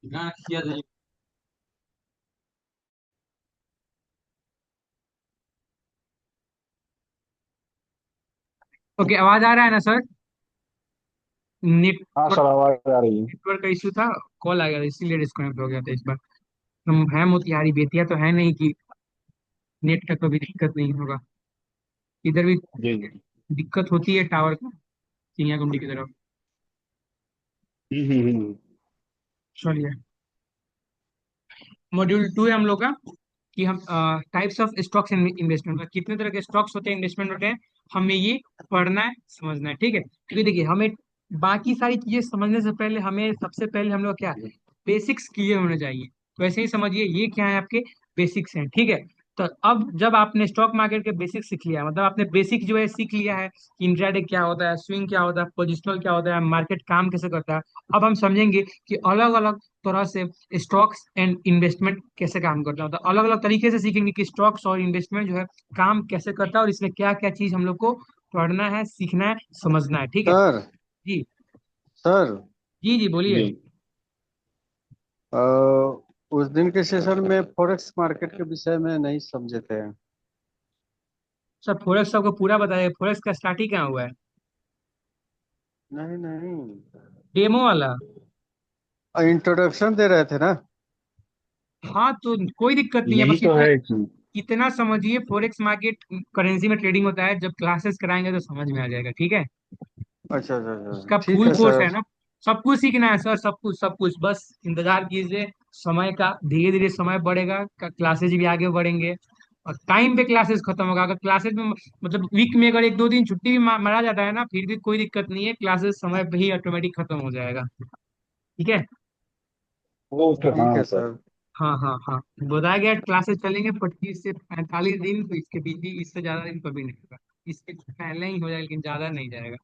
हाँ, किया जाए। ओके, आवाज आ रहा है ना सर? हाँ नेटवर्क सर, आवाज आ रही है। नेटवर्क का इशू था। कॉल आ गया था, इसीलिए डिस्कनेक्ट हो गया था इस बार। हम है मोतिहारी, बेतिया तो है नहीं कि नेट का कभी दिक्कत नहीं होगा। इधर भी जी जी। दिक्कत होती है टावर का, चिड़िया गुंडी की तरफ। हम्म। चलिए, मॉड्यूल 2 है हम लोग का, कि हम टाइप्स ऑफ स्टॉक्स इन्वेस्टमेंट, मतलब कितने तरह के स्टॉक्स होते हैं, इन्वेस्टमेंट होते हैं, हमें ये पढ़ना है, समझना है। ठीक है, क्योंकि देखिए, हमें बाकी सारी चीजें समझने से पहले हमें सबसे पहले हम लोग क्या, बेसिक्स क्लियर होने चाहिए। तो ऐसे ही समझिए, ये क्या है, आपके बेसिक्स हैं। ठीक है, तो अब जब आपने स्टॉक मार्केट के बेसिक्स सीख लिया, मतलब आपने बेसिक जो है सीख लिया है कि इंट्राडे क्या होता है, स्विंग क्या होता है, पोजिशनल क्या होता है, मार्केट काम कैसे करता है। अब हम समझेंगे कि अलग अलग तरह से स्टॉक्स एंड इन्वेस्टमेंट कैसे काम करता है, मतलब अलग अलग तरीके से सीखेंगे कि स्टॉक्स और इन्वेस्टमेंट जो है काम कैसे करता है, और इसमें क्या क्या चीज हम लोग को पढ़ना है, सीखना है, समझना है। ठीक है सर। जी। सर। जी जी, बोलिए। जी। अ, उस दिन के सेशन में फॉरेक्स मार्केट के विषय में नहीं समझे थे। सर, फोरेक्स आपको पूरा बताइए, फोरेक्स का स्टार्ट ही कहाँ हुआ है? नहीं नहीं, डेमो वाला? इंट्रोडक्शन दे रहे थे ना। हाँ, तो कोई दिक्कत नहीं है, यही बस तो इतना है कि इतना समझिए, फोरेक्स मार्केट करेंसी में ट्रेडिंग होता है। जब क्लासेस कराएंगे तो समझ में आ जाएगा, ठीक है। अच्छा अच्छा अच्छा, उसका ठीक फुल है कोर्स है सर। ना। सब कुछ सीखना है सर, सब कुछ सब कुछ, बस इंतजार कीजिए समय का। धीरे धीरे समय बढ़ेगा, क्लासेज भी आगे बढ़ेंगे, और टाइम पे क्लासेस खत्म होगा। अगर क्लासेस में मतलब वीक में अगर एक दो दिन छुट्टी भी मारा जाता है ना, फिर भी कोई दिक्कत नहीं है, क्लासेस समय पे ही ऑटोमेटिक खत्म हो जाएगा। ठीक है। वो तो ठीक है सर। हाँ हाँ हाँ, बताया गया क्लासेस चलेंगे 25 से 45 दिन, तो इसके बीच भी इससे ज्यादा दिन कभी नहीं होगा। इसके पहले ही हो जाएगा, लेकिन ज्यादा नहीं जाएगा।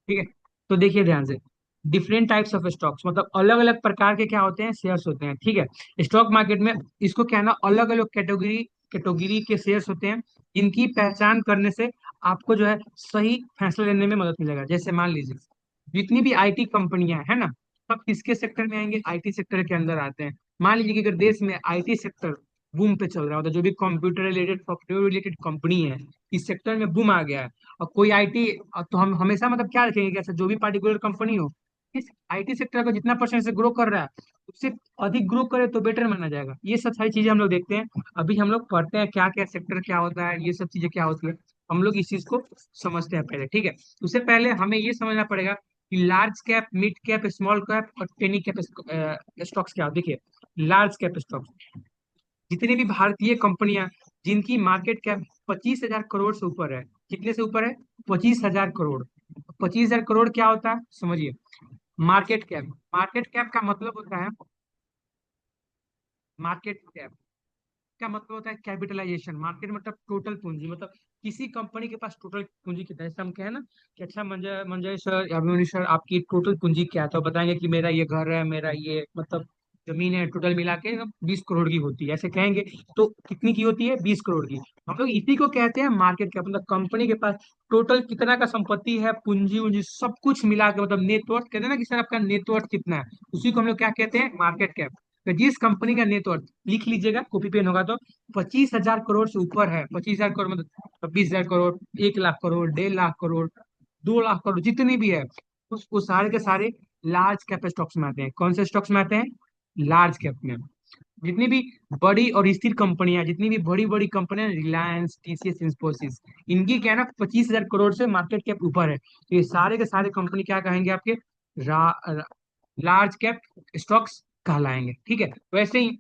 ठीक है, तो देखिए ध्यान से, डिफरेंट टाइप्स ऑफ स्टॉक्स, मतलब अलग अलग प्रकार के क्या होते हैं, शेयर्स होते हैं। ठीक है, स्टॉक मार्केट में इसको क्या है ना, अलग अलग कैटेगरी कैटेगरी के शेयर्स होते हैं, इनकी पहचान करने से आपको जो है सही फैसला लेने में मदद मिलेगा। जैसे मान लीजिए, जितनी भी आईटी कंपनियां है ना, सब किसके सेक्टर में आएंगे, आईटी सेक्टर के अंदर आते हैं। मान लीजिए कि अगर देश में आईटी सेक्टर बूम पे चल रहा होता है, जो भी computer related, software related company है, इस सेक्टर में बूम आ गया है, और कोई आईटी, तो हम हमेशा मतलब क्या रखेंगे कि ऐसा जो भी पार्टिकुलर कंपनी हो, इस आईटी सेक्टर का जितना परसेंट से ग्रो कर रहा है, उससे अधिक ग्रो करे तो बेटर माना जाएगा। ये सब सारी चीजें हम लोग देखते हैं। अभी हम लोग पढ़ते हैं क्या क्या सेक्टर क्या होता है, ये सब चीजें क्या होती है, हम लोग इस चीज को समझते हैं पहले। ठीक है, उससे पहले हमें ये समझना पड़ेगा कि large cap, mid cap, small cap और टेनी कैप स्टॉक्स क्या होते हैं। देखिए, लार्ज कैप स्टॉक्स, जितनी भी भारतीय कंपनियां जिनकी मार्केट कैप 25,000 करोड़ से ऊपर है। कितने से ऊपर है? 25,000 करोड़। 25,000 करोड़ क्या होता है, समझिए। मार्केट कैप, मार्केट कैप का मतलब होता है, मार्केट कैप का मतलब होता है कैपिटलाइजेशन। मार्केट मतलब टोटल पूंजी, मतलब किसी कंपनी के पास टोटल पूंजी कितना है। जैसे हम कहें ना कि अच्छा, मंजय मंजय सर या अभिमन्यु सर, आपकी टोटल पूंजी क्या है, तो बताएंगे कि मेरा ये घर है, मेरा ये मतलब जमीन है, टोटल मिला के 20 करोड़ की होती है, ऐसे कहेंगे। तो कितनी की होती है? 20 करोड़ की। हम लोग इसी को कहते हैं मार्केट कैप, मतलब कंपनी के पास टोटल कितना का संपत्ति है, पूंजी उंजी सब कुछ मिला के, मतलब नेटवर्थ कहते हैं ना कि सर आपका नेटवर्थ कितना है, उसी को हम लोग क्या कहते हैं, मार्केट कैप। तो जिस कंपनी का नेटवर्थ, लिख लीजिएगा, कॉपी पेन होगा तो, 25,000 करोड़ से ऊपर है, 25,000 करोड़ मतलब 26,000 करोड़, 1 लाख करोड़, 1.5 लाख करोड़, 2 लाख करोड़, जितने भी है, वो सारे के सारे लार्ज कैप स्टॉक्स में आते हैं। कौन से स्टॉक्स में आते हैं? लार्ज कैप में। जितनी भी बड़ी और स्थिर कंपनियां, जितनी भी बड़ी बड़ी कंपनियां, रिलायंस, टीसीएस, इंफोसिस, इनकी क्या है ना, 25,000 करोड़ से मार्केट कैप ऊपर है, तो ये सारे के सारे कंपनी क्या कहेंगे आपके, लार्ज कैप स्टॉक्स कहलाएंगे। ठीक है, वैसे ही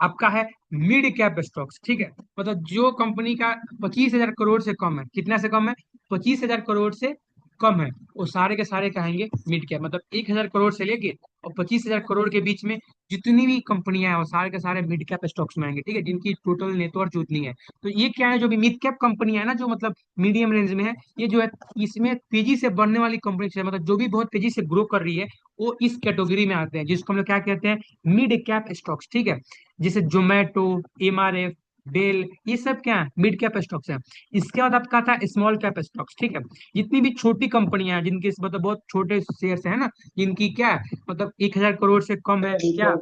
आपका है मिड कैप स्टॉक्स। ठीक है, मतलब जो कंपनी का 25,000 करोड़ से कम है, कितना से कम है, 25,000 करोड़ से कम है, वो सारे के सारे कहेंगे मिड कैप। मतलब 1,000 करोड़ से लेके और 25,000 करोड़ के बीच में जितनी भी कंपनियां हैं, वो सारे के सारे मिड कैप स्टॉक्स में आएंगे। ठीक है, जिनकी टोटल नेटवर्थ उतनी है। तो ये क्या है, जो भी मिड कैप कंपनियां है ना, जो मतलब मीडियम रेंज में है, ये जो है, इसमें तेजी से बढ़ने वाली कंपनी है, मतलब जो भी बहुत तेजी से ग्रो कर रही है, वो इस कैटेगरी में आते हैं, जिसको हम लोग क्या कहते हैं, मिड कैप स्टॉक्स। ठीक है, जैसे जोमेटो, एमआरएफ, बेल, ये सब क्या है, मिड कैप स्टॉक्स है। इसके बाद आपका आता है स्मॉल कैप स्टॉक्स, ठीक है। जितनी भी छोटी कंपनियां हैं जिनके मतलब बहुत छोटे शेयर है ना, जिनकी क्या है मतलब 1,000 करोड़ से कम है क्या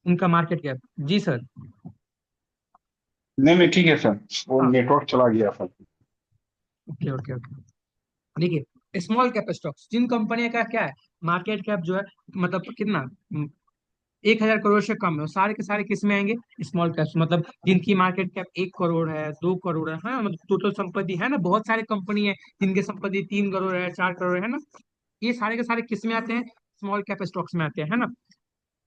उनका मार्केट कैप। जी सर। नहीं नहीं ठीक है सर, वो हाँ, नेटवर्क चला गया सर। Okay okay okay. देखिए स्मॉल कैप स्टॉक्स जिन कंपनियों का क्या है मार्केट कैप जो है मतलब कितना 1,000 करोड़ से कम है, वो सारे के सारे किस में आएंगे, स्मॉल कैप्स। मतलब जिनकी मार्केट कैप 1 करोड़ है, 2 करोड़ है, हाँ मतलब टोटल संपत्ति है ना, बहुत सारे कंपनी है जिनकी संपत्ति 3 करोड़ है, 4 करोड़ है ना, ये सारे के सारे किस में आते हैं, स्मॉल कैप स्टॉक्स में आते हैं, है ना।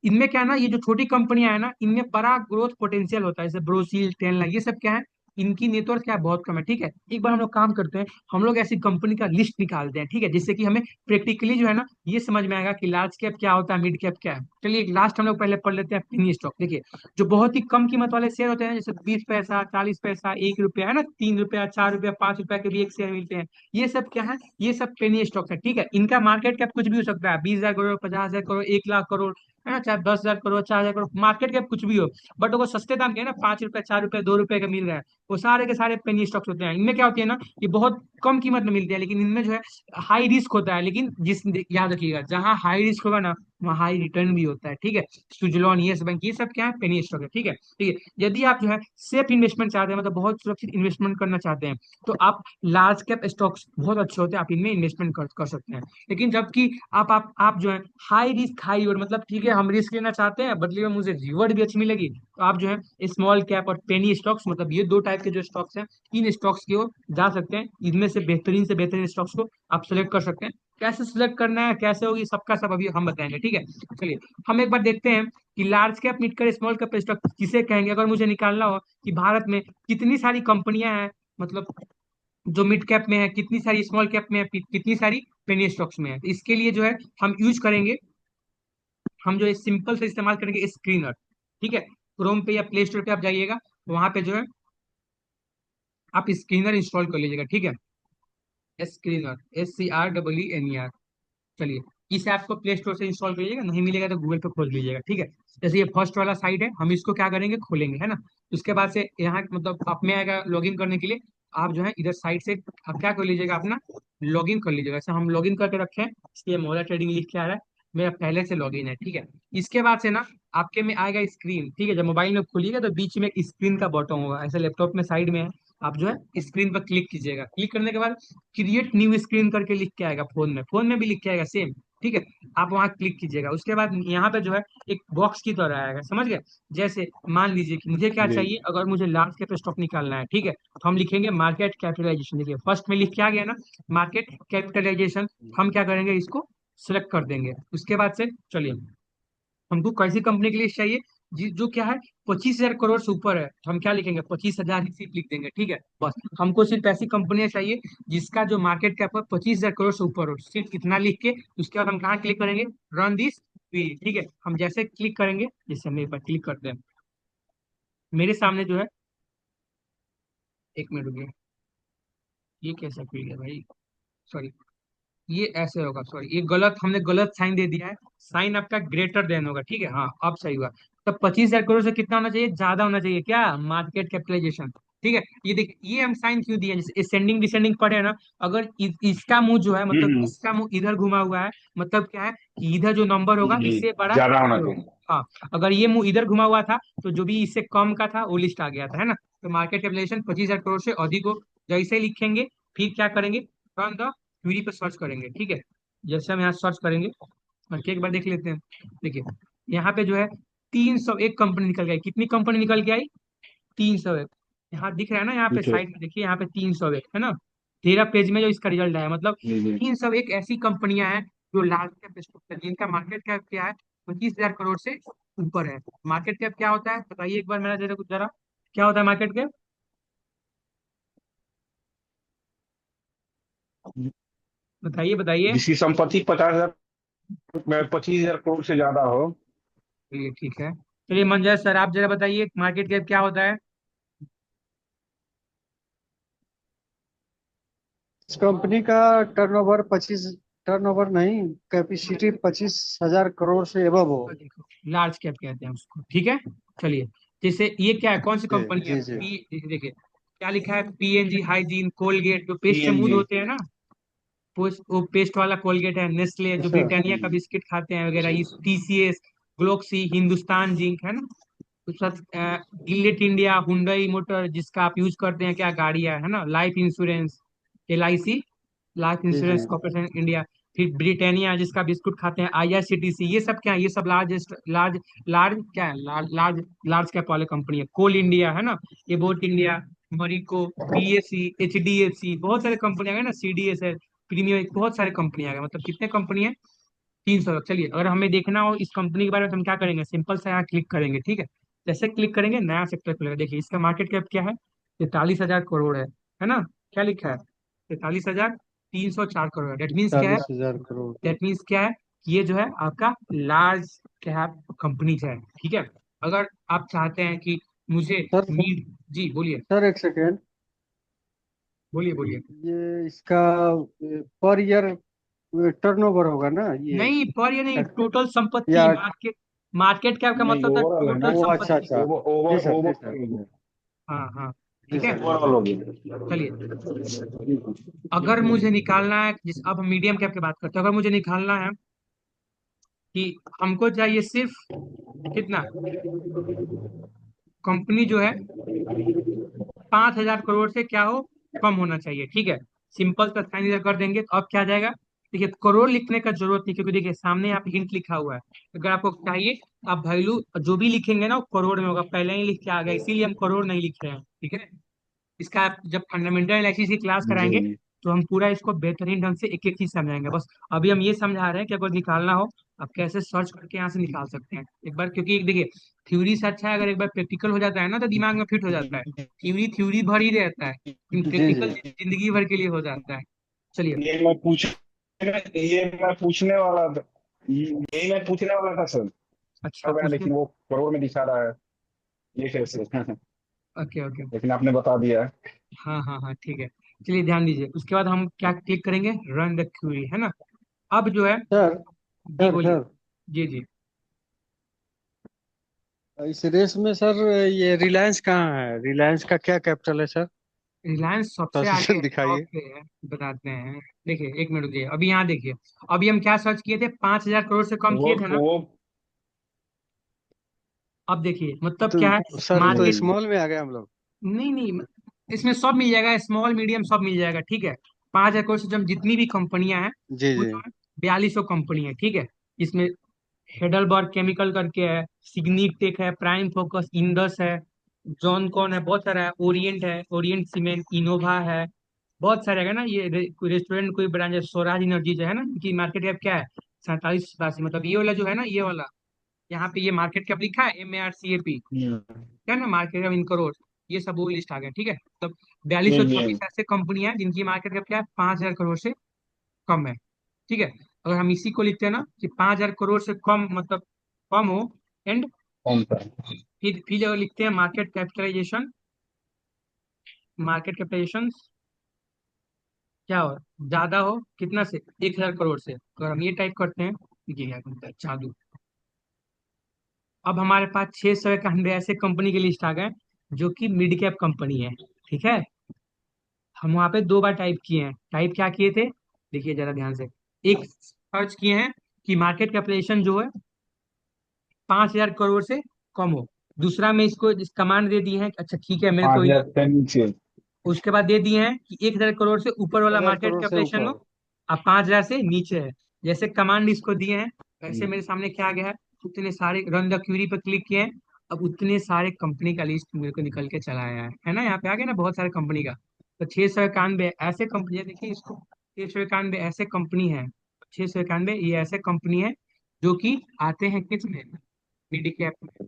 इनमें क्या है ना, ये जो छोटी कंपनियां है ना, इनमें बड़ा ग्रोथ पोटेंशियल होता है, जैसे ब्रोसील, टेनला, ये सब क्या है, इनकी नेटवर्थ क्या है, बहुत कम है, ठीक है। एक बार हम लोग काम करते हैं, हम लोग ऐसी कंपनी का लिस्ट निकालते हैं, ठीक है, जिससे कि हमें प्रैक्टिकली जो है ना ये समझ में आएगा कि लार्ज कैप क्या होता है, मिड कैप क्या है। चलिए एक लास्ट हम लोग पहले पढ़ लेते हैं पेनी स्टॉक। देखिए जो बहुत ही कम कीमत वाले शेयर होते हैं, जैसे 20 पैसा, 40 पैसा, 1 रुपया, है ना, 3 रुपया, 4 रुपया, 5 रुपया के भी एक शेयर मिलते हैं, ये सब क्या है, ये सब पेनी स्टॉक्स है, ठीक है। इनका मार्केट कैप कुछ भी हो सकता है, 20,000 करोड़, 50,000 करोड़, 1 लाख करोड़, है ना, चाहे 10,000 करोड़, 4,000 करोड़, मार्केट कैप कुछ भी हो। बट वो सस्ते दाम के है ना, 5 रुपए, 4 रुपए, 2 रुपए का मिल रहा है, वो सारे के सारे पेनी स्टॉक्स होते हैं। इनमें क्या होती है ना, ये बहुत कम कीमत में मिलते हैं, लेकिन इनमें जो है हाई रिस्क होता है, लेकिन याद रखिएगा जहाँ हाई रिस्क होगा ना वहाँ हाई रिटर्न भी होता है, ठीक है। सुजलॉन, यस बैंक, ये सब क्या है, पेनी स्टॉक है, ठीक है। ठीक है, यदि आप जो है सेफ इन्वेस्टमेंट चाहते हैं, मतलब बहुत सुरक्षित इन्वेस्टमेंट करना चाहते हैं, तो आप लार्ज कैप स्टॉक्स बहुत अच्छे होते हैं, आप इनमें इन्वेस्टमेंट कर सकते हैं। लेकिन जबकि आप जो है हाई रिस्क हाई रिवॉर्ड, मतलब ठीक है हम रिस्क लेना चाहते हैं बदले में मुझे रिवॉर्ड भी अच्छी मिलेगी, तो आप जो है स्मॉल कैप और पेनी स्टॉक्स, मतलब ये दो टाइप के जो स्टॉक्स हैं, इन स्टॉक्स की ओर जा सकते हैं। इनमें से बेहतरीन स्टॉक्स को आप सेलेक्ट कर सकते हैं। कैसे सिलेक्ट करना है, कैसे होगी, सबका सब अभी हम बताएंगे, ठीक है। चलिए हम एक बार देखते हैं कि large cap, mid cap, small cap stock किसे कहेंगे, अगर मुझे निकालना हो कि भारत में कितनी सारी कंपनियां हैं, मतलब जो मिड कैप में है, कितनी सारी स्मॉल कैप में है, कितनी सारी पेनी स्टॉक्स में है, तो इसके लिए जो है हम यूज करेंगे, हम जो है सिंपल से इस्तेमाल करेंगे स्क्रीनर, ठीक है। क्रोम पे या प्ले स्टोर पे आप जाइएगा, वहां पे जो है आप स्क्रीनर इंस्टॉल कर लीजिएगा, ठीक है। Screener, SCREENER। चलिए इसे आपको प्ले स्टोर से इंस्टॉल करिएगा, नहीं मिलेगा तो गूगल पे खोज लीजिएगा, ठीक है। जैसे ये फर्स्ट वाला साइट है, हम इसको क्या करेंगे, खोलेंगे, है ना। उसके बाद से यहाँ मतलब आप में आएगा लॉगिन करने के लिए, आप जो है इधर साइट से आप क्या कर लीजिएगा, अपना लॉगिन कर लीजिएगा। जैसे हम लॉगिन करके रखे हैं, इसलिए मोला ट्रेडिंग लिख के आ रहा है, मेरा पहले से लॉगिन है, ठीक है। इसके बाद से ना आपके में आएगा स्क्रीन, ठीक है। जब मोबाइल में खोलिएगा तो बीच में एक स्क्रीन का बटन होगा, ऐसे लैपटॉप में साइड में है, आप जो है स्क्रीन पर क्लिक कीजिएगा। क्लिक करने के बाद क्रिएट न्यू स्क्रीन करके लिख के आएगा, फोन में भी लिख के आएगा सेम, ठीक है। आप वहां क्लिक कीजिएगा, उसके बाद यहाँ पे जो है एक बॉक्स की तरह आएगा, समझ गए। जैसे मान लीजिए कि मुझे क्या जी चाहिए, अगर मुझे लार्ज कैप स्टॉक निकालना है, ठीक है, तो हम लिखेंगे मार्केट कैपिटलाइजेशन। देखिए फर्स्ट में लिख के आ गया ना, मार्केट कैपिटलाइजेशन। हम क्या करेंगे, इसको सिलेक्ट कर देंगे। उसके बाद से चलिए हमको कैसी कंपनी के लिए चाहिए, जो क्या है 25,000 करोड़ से ऊपर है, तो हम क्या लिखेंगे, 25,000 ही सिर्फ लिख देंगे, ठीक है। बस हमको सिर्फ ऐसी कंपनियां चाहिए जिसका जो मार्केट कैप है 25,000 करोड़ से ऊपर हो, सिर्फ इतना लिख के उसके बाद हम कहाँ क्लिक करेंगे, रन दिस क्वेरी, ठीक है। हम जैसे क्लिक करेंगे, जैसे हम एक बार क्लिक करते हैं, मेरे सामने जो है, एक मिनट रुकिए, ये कैसा खुल गया भाई, सॉरी, ये ऐसे होगा, सॉरी ये गलत, हमने गलत साइन दे दिया है, साइन आपका ग्रेटर देन होगा, ठीक है, हाँ अब सही हुआ। तब 25,000 करोड़ से कितना होना चाहिए, ज्यादा होना चाहिए क्या, मार्केट कैपिटलाइजेशन, ठीक है। ये देखिए ये हम साइन क्यों दिए, जैसे असेंडिंग डिसेंडिंग पढ़े ना, अगर इसका मुंह जो है मतलब हम्म। इसका मुंह इधर घुमा हुआ है, मतलब क्या है कि इधर जो नंबर होगा जी, इससे बड़ा ज्यादा होना ये होगा। चाहिए। हाँ, अगर ये मुंह इधर घुमा हुआ था तो जो भी इससे कम का था वो लिस्ट आ गया था, है ना। तो मार्केट कैपिटलाइजेशन 25,000 करोड़ से अधिक हो, जैसे ही लिखेंगे फिर क्या करेंगे, रन द क्वेरी पे सर्च करेंगे, ठीक है। जैसे हम यहाँ सर्च करेंगे, करके एक बार देख लेते हैं। देखिए यहाँ पे जो है 301 कंपनी निकल गई, कितनी कंपनी निकल के आई, 301। यहाँ दिख रहा है ना, यहाँ पे ठीक है। साइड में देखिए, यहाँ पे 301 है ना, 13 पेज में जो इसका रिजल्ट आया, मतलब जी जी। 301 ऐसी कंपनियां हैं जो लार्ज कैप स्टॉक है, जिनका मार्केट कैप क्या है, 25,000 करोड़ से ऊपर है। मार्केट कैप क्या होता है बताइए एक बार, मेरा जरा कुछ जरा, क्या होता है मार्केट कैप, बताइए बताइए। जिसकी संपत्ति 25,000 करोड़ से ज्यादा हो। चलिए ठीक है, चलिए मंजर सर आप जरा बताइए मार्केट कैप क्या होता है। इस कंपनी का टर्नओवर 25, टर्नओवर नहीं, कैपेसिटी 25,000 करोड़ से एबव हो। देखो लार्ज कैप कहते हैं उसको, ठीक है। चलिए जैसे ये क्या है, कौन सी जी कंपनी है, जी जी पी, देखिए क्या लिखा है, पीएनजी हाइजीन, कोलगेट जो पेस्ट से मुंह PNG। धोते हैं ना, वो पेस्ट वाला कोलगेट है, नेस्ले जो अच्छा ब्रिटानिया का बिस्किट खाते हैं वगैरह, ये टीसीएस, ग्लोक्सी, हिंदुस्तान जिंक, है ना। उसके साथ गिलेट इंडिया, हुंडई मोटर जिसका आप यूज करते हैं क्या, गाड़ियां, है ना, लाइफ इंश्योरेंस, LIC, लाइफ जी जी इंश्योरेंस कॉर्पोरेशन इंडिया। फिर ब्रिटानिया जिसका बिस्कुट खाते हैं, IRCTC, ये सब क्या है, ये सब लार्जेस्ट लार्ज लार्ज क्या है, लार्ज लार्ज लार्ज कैप वाले कंपनी है। कोल इंडिया, है ना, एबोट इंडिया, मरिको, BSE, HDFC, बहुत सारे कंपनी आ गए ना, CDS है, प्रीमियम, बहुत सारे कंपनी आ गए, मतलब कितने कंपनी है, 300। चलिए अगर हमें देखना हो इस कंपनी के बारे में तो हम क्या करेंगे, सिंपल से यहाँ क्लिक करेंगे, ठीक है। जैसे क्लिक करेंगे नया सेक्टर खुलेगा, देखिए इसका मार्केट कैप क्या है, 43,000 करोड़ है ना। क्या लिखा है, 43,304 करोड़। डेट मीन्स क्या है, 40,000 करोड़। डेट मीन्स क्या है कि ये जो है आपका लार्ज कैप कंपनी है, ठीक है। अगर आप चाहते हैं कि मुझे सर नीड, जी बोलिए, सर एक सेकेंड, बोलिए बोलिए। ये इसका पर ईयर टर्नओवर होगा ना ये? नहीं पर ये नहीं, टोटल संपत्ति, या मार्केट, मार्केट कैप का नहीं, मतलब था ओवरऑल है ना। टोटल वो अच्छा संपत्ति। अच्छा। ओवर जी ओवर सर जी सर ओवर हाँ हाँ, जी ठीक है। सर जी ओवरऑल सर। हो गया। चलिए, अगर मुझे निकालना है, जिस अब हम मीडियम कैप की बात करते हैं, अगर मुझे निकालना है कि हमको चाहिए सिर्फ कितना, कंपनी जो है 5,000 करोड़ से क्या हो, कम होना चाहिए, ठीक है। सिंपल सा साइन इधर कर देंगे तो अब क्या आ जाएगा, देखिए करोड़ लिखने का जरूरत नहीं, क्योंकि देखिए सामने आप हिंट लिखा हुआ है। अगर आपको चाहिए तो आप वैल्यू जो भी लिखेंगे ना वो करोड़ में होगा, पहले ही लिख के आ गया, इसीलिए हम करोड़ नहीं लिख रहे हैं, ठीक है। इसका आप जब फंडामेंटल एनालिसिस की क्लास कराएंगे जी। तो हम पूरा इसको बेहतरीन ढंग से एक एक चीज समझाएंगे। बस अभी हम ये समझा रहे हैं कि अगर निकालना हो आप कैसे सर्च करके यहाँ से निकाल सकते हैं एक बार, क्योंकि देखिए थ्योरी से अच्छा है, अगर एक बार प्रैक्टिकल हो जाता है ना तो दिमाग में फिट हो जाता है। थ्योरी थ्योरी भर ही रहता है, लेकिन जी प्रैक्टिकल जी जिंदगी भर के लिए हो जाता है। चलिए, ये मैं पूछ ये मैं पूछने वाला था। यही मैं पूछने वाला था सर। अच्छा हो गया, पूछिए। लेकिन वो करोड़ में दिखा रहा है, ये कैसे? ओके ओके, लेकिन आपने बता दिया है। हाँ हाँ हाँ, ठीक है। चलिए ध्यान दीजिए, उसके बाद हम क्या क्लिक करेंगे, रन द क्वेरी, है ना। अब जो है, सर। जी सर बोलिए, सर जी जी। इस रेस में सर ये रिलायंस कहाँ है? रिलायंस का क्या कैपिटल है सर? रिलायंस सबसे आगे पोजीशन है, टॉप दिखाइए। पे है, बताते हैं। देखिए एक मिनट रुकिए, अभी यहाँ देखिए, अभी हम क्या सर्च किए थे, 5,000 करोड़ से कम वो किए थे ना। वो अब देखिए मतलब क्या है, तो सर तो मार्केट, स्मॉल में आ गए हम लोग। नहीं नहीं, इसमें सब मिल जाएगा, स्मॉल मीडियम सब मिल जाएगा, ठीक है। 5,000 करोड़ से जब जितनी भी कंपनियां हैं जी वो जी जो है 4200 कंपनी है, ठीक है। इसमें हेडलबर्ग केमिकल करके है, सिग्नीटेक है, प्राइम फोकस, इंडस है, जॉन कॉन है, बहुत सारा है, ओरिएंट है, ओरिएंट सीमेंट, इनोवा है, बहुत सारे है ना। ये कोई रेस्टोरेंट कोई ब्रांड है, स्वराज एनर्जी जो है ना, इनकी मार्केट कैप क्या है, 47 87, मतलब ये वाला जो है ना, ये वाला, यहाँ पे ये मार्केट कैप लिखा है, MARCAP, हम्म, क्या है ना, मार्केट कैप इन करोड़, ये सब वो लिस्ट आ गया, ठीक है। मतलब ये बयालीस सौ ये छब्बीस ऐसे कंपनियां हैं जिनकी मार्केट कैप क्या है, 5,000 करोड़ से कम है, ठीक है। अगर हम इसी को लिखते हैं ना कि 5,000 करोड़ से कम, मतलब कम हो, एंड कौन सा? फिर अगर लिखते हैं मार्केट कैपिटलाइजेशन, मार्केट कैपिटलाइजेशन क्या हो, ज्यादा हो कितना से, 1,000 करोड़ से, अगर हम ये टाइप करते हैं, देखिए क्या बनता है, जादू। अब हमारे पास 691 ऐसे कंपनी की लिस्ट आ गए जो कि मिड कैप कंपनी है, ठीक है। हम वहां पे दो बार टाइप किए हैं, टाइप क्या किए थे, देखिए जरा ध्यान से। एक सर्च किए हैं कि मार्केट कैपिटलाइजेशन जो है 5,000 करोड़ से कम हो। दूसरा में इसको इस कमांड दे दी है कि अच्छा ठीक है मेरे को, 5,000 से नीचे। उसके बाद दे दिए हैं कि 1,000 करोड़ से ऊपर वाला हजार मार्केट करोड़ से कैपिटलाइजेशन हो, ऊपर। अब 5,000 से नीचे है। जैसे कमांड इसको दिए हैं वैसे हम्म, मेरे सामने क्या आ गया है, उतने सारे रन द क्वेरी पर क्लिक किए हैं, अब उतने सारे कंपनी का लिस्ट मेरे को निकल के चला आया है ना, यहाँ पे आ गया ना बहुत सारे कंपनी का। तो 691 ऐसे कंपनी, देखिए इसको, 691 ऐसे कंपनी है, 691 ये ऐसे कंपनी है जो कि आते हैं किस में, मिड कैप में।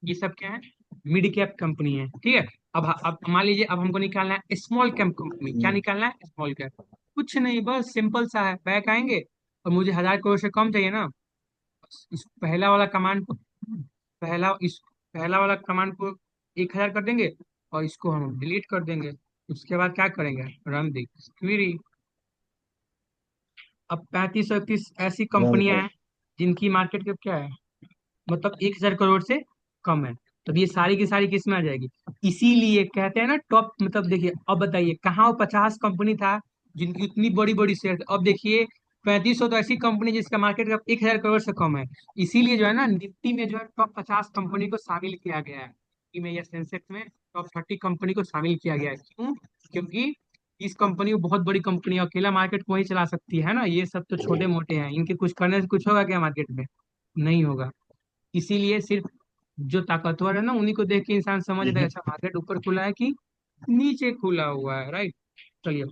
ये सब क्या है, मिड कैप कंपनी है, ठीक है। अब मान लीजिए अब हमको निकालना है स्मॉल कैप कंपनी, क्या हम्म, निकालना है, स्मॉल कैप। कुछ नहीं, बस सिंपल सा है, बैक आएंगे और मुझे 1,000 करोड़ से कम चाहिए ना, इस पहला वाला कमांड को, इस पहला वाला कमांड को 1,000 कर देंगे और इसको हम डिलीट कर देंगे। उसके बाद क्या करेंगे, रन दी क्वेरी। अब 3531 ऐसी रन कंपनियां कर। हैं जिनकी मार्केट कैप क्या है, मतलब 1,000 करोड़ से कम है। तब ये सारी की सारी किस में आ जाएगी। इसीलिए कहते हैं ना टॉप, मतलब देखिए अब बताइए कहाँ वो 50 कंपनी था जिनकी उतनी बड़ी बड़ी शेयर, अब देखिए 3500 तो ऐसी कंपनी जिसका मार्केट कैप 1,000 करोड़ से कम है। इसीलिए जो है ना निफ्टी में जो है टॉप 50 कंपनी को शामिल किया गया है, कि में या सेंसेक्स में टॉप 30 कंपनी को शामिल किया गया है। क्यों? क्योंकि इस कंपनी को बहुत बड़ी कंपनी है, अकेला मार्केट को वही चला सकती है ना, ये सब तो छोटे मोटे हैं, इनके कुछ करने से कुछ होगा क्या मार्केट में? नहीं होगा। इसीलिए सिर्फ जो ताकतवर है ना उन्हीं को देख के इंसान समझ लेगा अच्छा मार्केट ऊपर खुला है कि नीचे खुला हुआ है, राइट। चलिए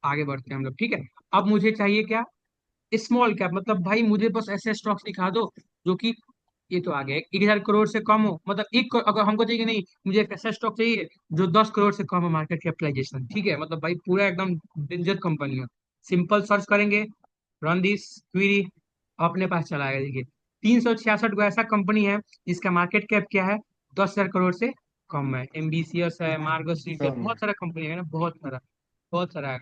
आगे बढ़ते हैं हम लोग, ठीक है। अब मुझे चाहिए क्या? स्मॉल कैप, मतलब भाई मुझे बस ऐसे स्टॉक्स दिखा दो जो कि, ये तो आ गया 1,000 करोड़ से कम हो, मतलब अगर हमको चाहिए कि नहीं, मुझे एक ऐसा स्टॉक चाहिए जो 10 करोड़ से कम हो मार्केट कैपिटलाइजेशन, ठीक है, मतलब भाई पूरा एकदम डेंजर कंपनी है। सिंपल सर्च करेंगे, रन दिस क्वेरी, अपने पास चला आएगा। देखिए 366 को ऐसा कंपनी है जिसका मार्केट कैप क्या है, 10,000 करोड़ से कम है। एमबीसीएस है, मार्गोसीट है, कम। बहुत सारा कंपनी है ना, बहुत सारा है।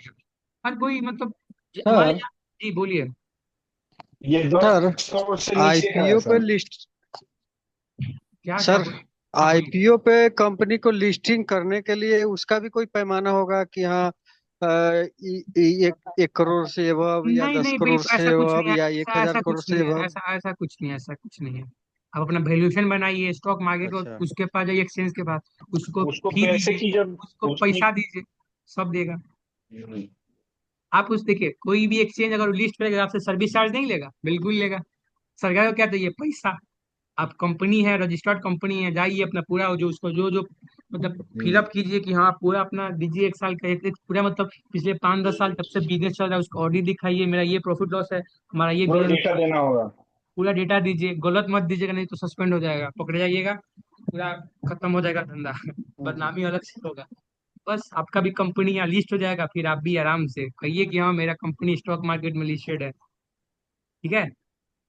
हर कोई मतलब मान सर, लीजिए, जी बोलिए। ये दस सर करोड़ से नीचे का है आईपीओ पे सर। लिस्ट क्या क्या सर बोलिए? हाँ बोलिए। आईपीओ पे कंपनी को लिस्टिंग करने के लिए उसका भी कोई पैमाना होगा कि हाँ, एक करोड़ से एबव या नहीं दस नहीं, करोड़ बिल्कुल से ऐसा कुछ नहीं एबव है, या एक ऐसा हजार ऐसा करोड़ कुछ नहीं से है, एबव। ऐसा ऐसा कुछ नहीं है, ऐसा कुछ नहीं है। आप अपना वैल्यूएशन बनाइए स्टॉक मार्केट को, अच्छा। उसके पास जाइए एक्सचेंज के पास, उसको उसको फी पैसे दीजिए, की जब उसको उसकी पैसा दीजिए, सब देगा। आप उस देखिए कोई भी एक्सचेंज अगर लिस्ट करेगा आपसे सर्विस चार्ज नहीं लेगा, बिल्कुल लेगा। सरकार को क्या चाहिए? पैसा। आप कंपनी है, रजिस्टर्ड कंपनी है, जाइए अपना पूरा जो उसको जो जो मतलब फिलअप कीजिए कि हाँ पूरा अपना दीजिए, 1 साल का एक पूरा मतलब पिछले 5-10 साल तब से बिजनेस चल रहा है उसको ऑडिट दिखाइए, मेरा ये प्रॉफिट लॉस है, हमारा ये पूरा बिजनेस, डेटा देना होगा। पूरा डेटा दीजिए, गलत मत दीजिएगा नहीं तो सस्पेंड हो जाएगा, पकड़े जाइएगा, पूरा खत्म हो जाएगा धंधा हम्म। बदनामी अलग से होगा। बस आपका भी कंपनी यहाँ लिस्ट हो जाएगा, फिर आप भी आराम से कहिए कि हाँ मेरा कंपनी स्टॉक मार्केट में लिस्टेड है, ठीक है।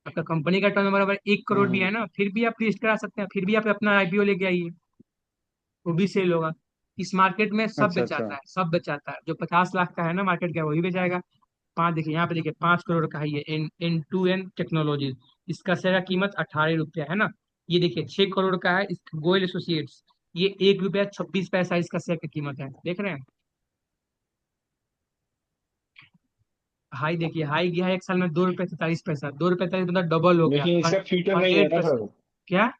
आपका कंपनी का टर्नओवर अगर 1 करोड़ भी है ना, फिर भी आप लिस्ट करा सकते हैं, फिर भी आप अपना आईपीओ लेके आइए, वो भी सेल होगा। इस मार्केट में सब अच्छा अच्छा। बेचाता है, सब बेचाता है, जो 50 लाख का है ना मार्केट का वही बेचाएगा। पाँच देखिए यहाँ पे, देखिए 5 करोड़ का है ये एन टू एन टेक्नोलॉजीज, इसका शेयर का कीमत 18 रुपया है ना। ये देखिए 6 करोड़ का है गोयल एसोसिएट्स, ये 1 रुपया 26 पैसा इसका शेयर की कीमत है, देख रहे हैं। हाई देखिए, हाई गया है एक साल में 2 रुपये 43 पैसा, 2 रुपये 43 मतलब डबल हो गया, लेकिन इसका फ्यूचर नहीं है ना 100%। सर। क्या?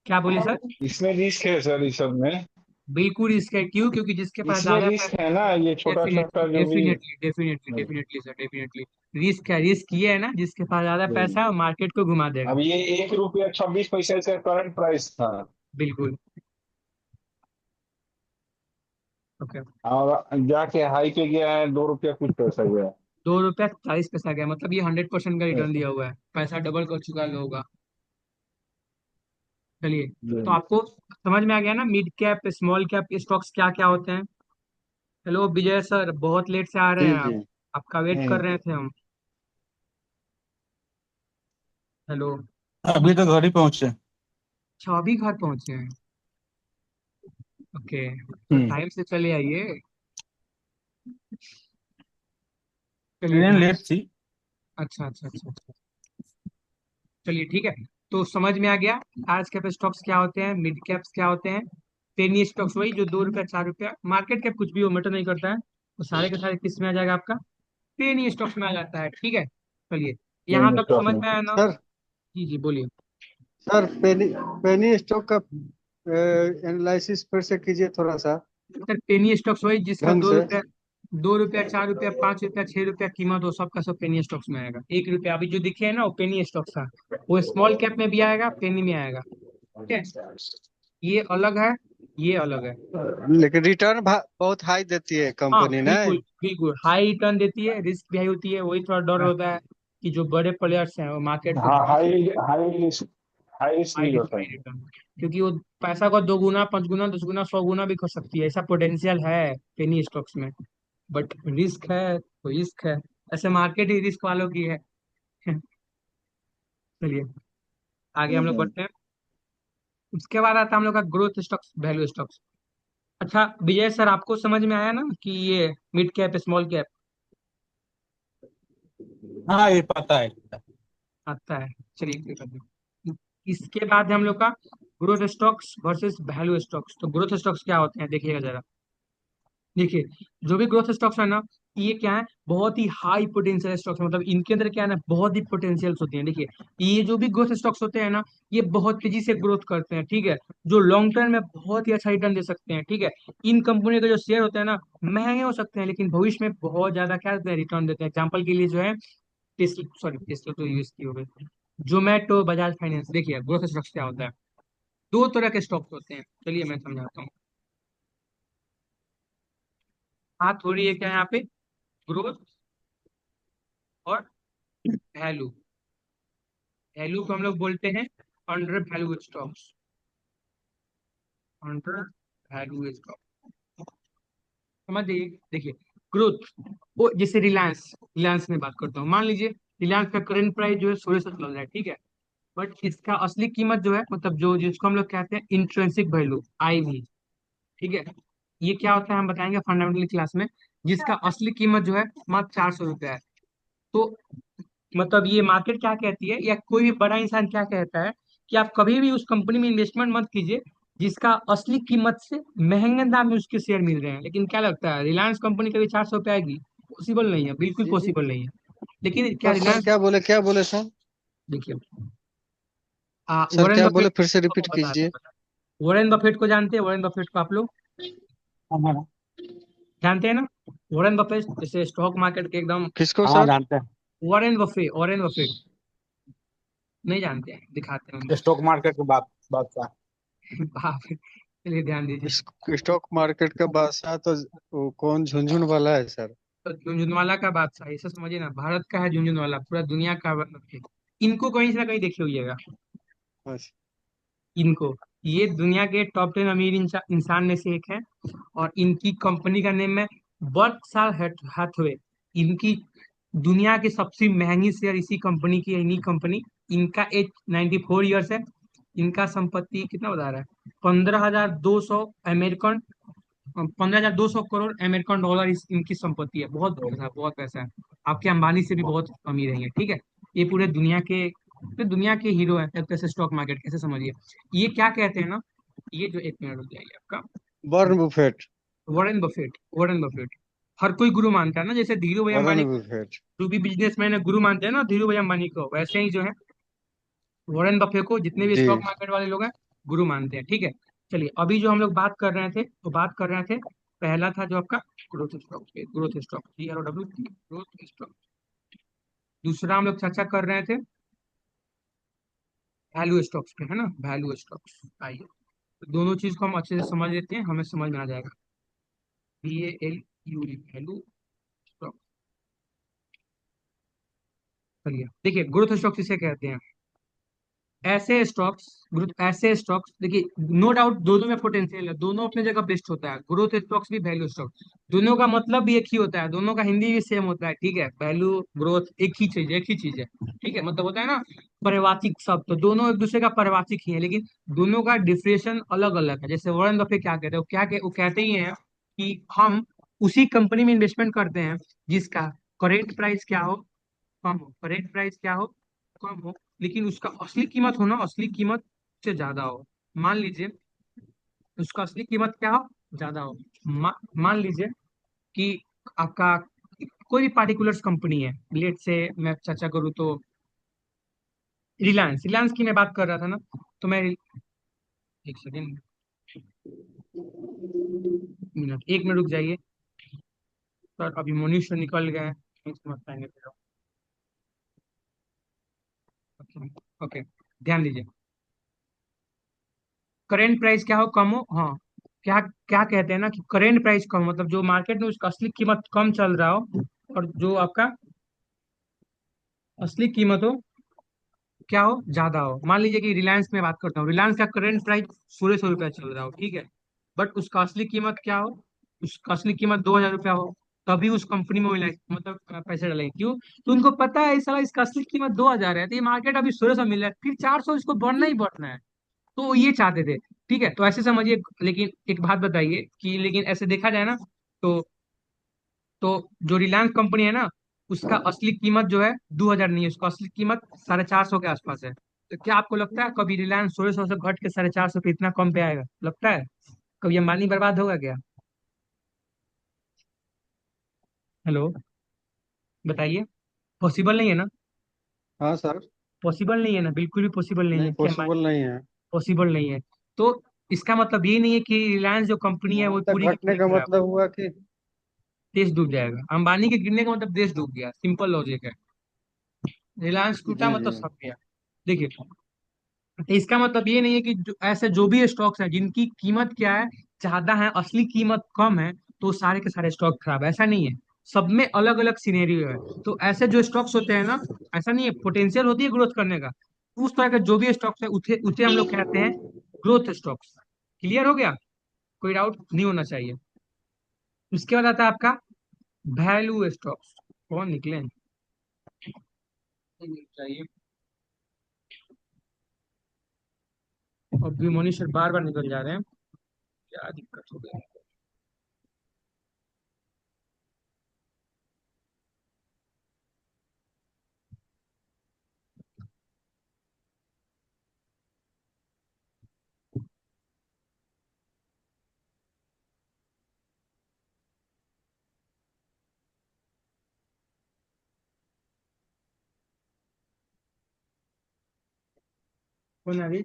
क्या बोले सर? इसमें रिस्क है सर इस सब में। बिल्कुल इसका क्यों? क्योंकि जिसके पास इसमें ज्यादा रिस्क है ना, ये छोटा छोटा डेफिनेटली जो भी। Definitely definitely definitely sir, definitely risk है। रिस्क ये है ना जिसके पास ज्यादा पैसा है वो मार्केट को घुमा देगा। अब ये 1 रुपया 26 पैसा इसका करंट प्राइस था। बिल्कुल। ओके। और जाके हाई पे गया है 2 रुपया कुछ पैसा गया। 2 रुपया 40 पैसा गया, मतलब ये 100% का है। रिटर्न दिया हुआ है, पैसा डबल कर चुका है लोगों का। चलिए, तो जी आपको समझ में आ गया ना मिड कैप स्मॉल कैप के स्टॉक्स क्या क्या होते हैं। हेलो विजय सर, बहुत लेट से आ रहे जी हैं जी। आप, आपका वेट कर रहे थे हम। हेलो। अभी तो घर ही पहुंचे। अच्छा अभी घर पहुंचे हैं? ओके, तो हम्म। टाइम से चले आइए। चलिए ट्रेन ध्यान। लेट थी। अच्छा अच्छा अच्छा अच्छा। चलिए ठीक है। तो समझ में आ गया लार्ज कैप स्टॉक्स क्या होते हैं, मिड कैप्स क्या होते हैं, पेनी स्टॉक्स वही जो 2 रुपया 4 रुपया, मार्केट कैप कुछ भी वो मैटर नहीं करता है, वो सारे के सारे किस में आ जाएगा आपका, पेनी स्टॉक्स में आ जाता है, ठीक है। चलिए यहाँ तक स्टॉक समझ में। में आया ना? सर जी जी बोलिए। सर पेनी पेनी स्टॉक का एनालिसिस फिर से कीजिए थोड़ा सा सर पेनी स्टॉक्स वही जिसका ढंग दो से। रुपया 2 रुपया 4 रुपया 5 रुपया 6 रुपया कीमत हो, सबका सब पेनी स्टॉक्स में आएगा। 1 रुपया अभी जो दिखे है ना वो पेनी स्टॉक्स था, वो स्मॉल कैप में भी आएगा, पेनी में आएगा, ठीक है। ये अलग है, ये अलग है। लेकिन रिटर्न बहुत हाई देती है हाँ कंपनी ना। बिल्कुल बिल्कुल, हाई रिटर्न देती है, रिस्क भी हाई होती है, वही थोड़ा डर होता है कि जो बड़े प्लेयर्स हैं वो मार्केट को हाँ, घुमा हाई सकते हैं। High risk, high risk high भी रिस्क होता हाई है। रिटर्न, क्योंकि वो पैसा को 2 गुना 5 गुना 10 गुना 100 गुना भी कर सकती है, ऐसा पोटेंशियल है पेनी स्टॉक्स में। बट रिस्क है तो रिस्क है, ऐसे मार्केट ही रिस्क वालों की है चलिए आगे हम लोग बढ़ते हैं। उसके बाद आता है हम लोग का ग्रोथ स्टॉक्स, वैल्यू स्टॉक्स। अच्छा विजय सर, आपको समझ में आया ना कि ये मिड कैप स्मॉल कैप? हाँ ये पता है। आता है। चलिए कोई बात नहीं। इसके बाद है हम लोग का growth stocks versus value stocks. तो ग्रोथ स्टॉक्स क्या होते हैं देखिएगा जरा। देखिए, जो भी ग्रोथ स्टॉक्स है ना, ये क्या है, बहुत ही हाई पोटेंशियल स्टॉक्स, मतलब इनके अंदर क्या है ना, बहुत ही पोटेंशियल्स होती हैं। देखिए, ये जो भी ग्रोथ स्टॉक्स होते हैं ना, ये बहुत तेजी से ग्रोथ करते हैं, ठीक है, जो लॉन्ग टर्म में बहुत ही अच्छा रिटर्न दे सकते हैं, ठीक है। इन कंपनियों के जो शेयर होते हैं ना, महंगे हो सकते हैं लेकिन भविष्य में बहुत ज्यादा क्या देते हैं, रिटर्न देते हैं। एग्जाम्पल के लिए जो है टेस्ला, सॉरी टेस्ला तो यूएस की हो गई, जोमेटो, बजाज फाइनेंस। देखिए ग्रोथ स्टॉक्स क्या होता है, दो तरह के स्टॉक्स होते हैं, चलिए मैं समझाता हूँ। बात हो रही है क्या यहाँ पे, ग्रोथ और वैल्यू। वैल्यू को हम लोग बोलते हैं under value stocks, under value stock. समझिए, देखिए ग्रोथ, वो जैसे रिलायंस, रिलायंस में बात करता हूँ, मान लीजिए रिलायंस का करंट प्राइस जो है 1600 चल रहा है, ठीक है। बट इसका असली कीमत जो है, मतलब जो जिसको हम लोग कहते हैं इंट्रिंसिक वैल्यू, आईवी, ठीक है, ये क्या होता है हम बताएंगे फंडामेंटली क्लास में। जिसका असली कीमत जो है मात्र 400 रुपया है। तो मतलब ये मार्केट क्या कहती है, या कोई भी बड़ा इंसान क्या कहता है, कि आप कभी भी उस कंपनी में इन्वेस्टमेंट मत कीजिए जिसका असली कीमत से महंगे दाम में उसके शेयर मिल रहे हैं। लेकिन क्या लगता है, रिलायंस कंपनी कभी 400 पे आएगी? पॉसिबल नहीं है, बिल्कुल जी जी। पॉसिबल नहीं है। लेकिन क्या सर रिलायंस, क्या बोले सर? देखिए सर वॉरेन क्या बफेट बोले, फिर से को रिपीट बता कीजिए। रहे, वॉरेन बफेट को जानते हैं? वॉरेन बफेट को आप लोग हाँ हाँ। जानते हैं ना? वॉरेन बफेट जैसे स्टॉक मार्केट के एकदम, किसको हाँ, सर? जानते वॉरेन बफेट नहीं जानते हैं, दिखाते हैं हैं उनको। स्टॉक मार्केट की बात का। बाप रे, चलिए ध्यान दीजिए। स्टॉक मार्केट का बादशाह तो वो कौन, झुनझुन वाला है सर? तो झुनझुनवाला का बादशाह, ऐसा समझिए ना, भारत का है झुनझुनवाला, पूरा दुनिया का मतलब है। इनको कहीं से ना कहीं देखे होइएगा, अच्छा। इनको। ये दुनिया के टॉप 10 अमीर इंसान में से एक है। और इनकी कंपनी का नेम है बर्कशायर हैथवे। इनकी दुनिया की सबसे महंगी शेयर इसी कंपनी की है, इन्हीं कंपनी। इनका एज 94 ईयर्स है। इनका संपत्ति कितना बता रहा है, 15,200 अमेरिकन, 15,200 करोड़ अमेरिकन डॉलर इनकी संपत्ति है। बहुत पैसा है, बहुत पैसा है। आपके अंबानी से भी बहुत अमीर है ये, ठीक है। ये पूरे दुनिया के हीरो है एक तरह से स्टॉक मार्केट, कैसे समझिए। ये क्या कहते हैं ना, ये जो, एक मिनट रुक जाइए आपका, वॉरेन बुफेट। वॉरेन बफेट हर कोई गुरु मानता है ना, जैसे धीरू भाई वॉरेन अंबानी, बुफेट। जो भी बिजनेसमैन है गुरु मानते हैं ना धीरू भाई अंबानी को, वैसे ही जो है वॉरेन बफे को जितने भी जी। स्टॉक मार्केट वाले लोग हैं गुरु मानते हैं, ठीक है। चलिए अभी जो हम लोग बात कर रहे थे, तो बात कर रहे थे, पहला था जो आपका ग्रोथ स्टॉक पे, growth stock, GROW, growth stock. दूसरा हम लोग चर्चा कर रहे थे वैल्यू स्टॉक्स पे, है ना, वैल्यू स्टॉक्स। आइए, तो दोनों चीज को हम अच्छे से समझ लेते हैं, हमें समझ में आ जाएगा। VALU, value stock. चलिए देखिए, ग्रोथ स्टॉक किसे कहते हैं, ऐसे स्टॉक्स, ग्रोथ ऐसे स्टॉक्स, देखिए नो डाउट दोनों में पोटेंशियल है, दोनों अपने जगह बेस्ट होता है, ग्रोथ स्टॉक्स भी वैल्यू स्टॉक। दोनों का मतलब भी एक ही होता है, दोनों का हिंदी भी सेम होता है, ठीक है। वैल्यू ग्रोथ एक ही चीज है, ठीक है, मतलब होता है ना परिवाचिक शब्द, तो दोनों एक दूसरे का परिवाचिक ही है, लेकिन दोनों का डिफरेंशिएशन अलग अलग है। जैसे वॉरेन बफे क्या कहते हैं, वो कहते ही हैं कि हम उसी कंपनी में इन्वेस्टमेंट करते हैं जिसका करेंट प्राइस क्या हो, कम हो, करेक्ट प्राइस क्या हो, कम हो, लेकिन उसका असली कीमत हो ना, असली कीमत से ज्यादा हो। मान लीजिए उसका असली कीमत क्या हो, ज्यादा हो। मान लीजिए कि आपका कोई भी पार्टिकुलर कंपनी है, लेट से मैं चर्चा करूँ तो रिलायंस, रिलायंस की मैं बात कर रहा था ना, तो मैं, एक सेकेंड, एक मिनट रुक जाइए सर, अभी मनुष्य निकल गए हैं, नहीं समझ पाएंगे फिर। ओके, ओके, ध्यान दीजिए, करेंट प्राइस क्या हो, कम हो, हाँ। क्या क्या कहते हैं ना कि करेंट प्राइस कम, मतलब जो मार्केट में उसका असली कीमत कम चल रहा हो, और जो आपका असली कीमत हो क्या हो, ज्यादा हो। मान लीजिए कि रिलायंस में बात करता हूँ, रिलायंस का करेंट प्राइस 1600 रुपया चल रहा हो, ठीक है। बट उसका असली कीमत क्या हो, उसका असली कीमत 2,000 रुपया हो, तभी उस कंपनी में वो मतलब पैसे डालेंगे, क्यों? तो उनको पता है इस साला इसका असली कीमत 2,000 है, तो ये मार्केट अभी 1600 मिल रहा है, फिर 400 इसको बढ़ना ही बढ़ना है। तो ये चाहते थे, ठीक है, तो ऐसे समझिए। लेकिन एक बात बताइए कि, लेकिन ऐसे देखा जाए ना, तो तो जो रिलायंस कंपनी है ना, उसका असली कीमत जो है 2,000 नहीं है, उसका असली कीमत 450 के आसपास है। तो क्या आपको लगता है कभी रिलायंस 1600 से घट के 450 पे इतना कम पे आएगा? लगता है? कभी अंबानी बर्बाद होगा क्या? हेलो, बताइए। पॉसिबल नहीं है ना? हाँ सर। पॉसिबल नहीं है ना, बिल्कुल भी पॉसिबल नहीं नहीं, है कि पॉसिबल अंबानी। नहीं है। पॉसिबल नहीं है। तो इसका मतलब ये नहीं है कि रिलायंस जो कंपनी है वो वहां तक पूरी की घटने पूरी का खराब। मतलब हुआ कि देश डूब जाएगा, अंबानी के गिरने का मतलब देश डूब गया, सिंपल लॉजिक है। रिलायंस टूटा जी मतलब जी। सब गया। देखिए, तो इसका मतलब ये नहीं है कि ऐसे जो भी स्टॉक्स हैं जिनकी कीमत क्या है, ज्यादा है, असली कीमत कम है, तो सारे के सारे स्टॉक खराब है, ऐसा नहीं है। सब में अलग अलग सिनेरियो है। तो ऐसे जो स्टॉक्स होते हैं ना, ऐसा नहीं है, पोटेंशियल होती है ग्रोथ करने का। उस तरह के जो भी स्टॉक्स है उसे उसे हम लोग कहते हैं ग्रोथ स्टॉक्स। क्लियर हो गया? कोई डाउट नहीं होना चाहिए। उसके बाद आता है आपका वैल्यू स्टॉक्स। कौन निकले चाहिए? अब मनीष सर बार बार निकल जा रहे हैं, क्या दिक्कत हो गई? कौन है अभी?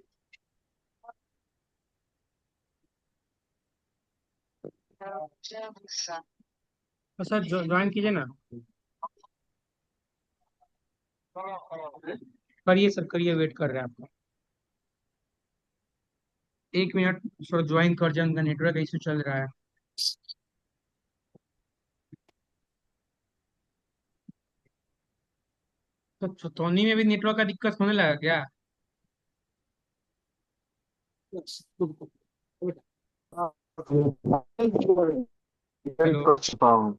तो सर ज्वाइन कीजिए ना। करिए सर, करिए, वेट कर रहे हैं आपका। 1 मिनट, थोड़ा ज्वाइन कर जाए, उनका नेटवर्क इशू चल रहा है। तो छतौनी में भी नेटवर्क का दिक्कत होने लगा क्या? हेलो, कर चुका हूँ।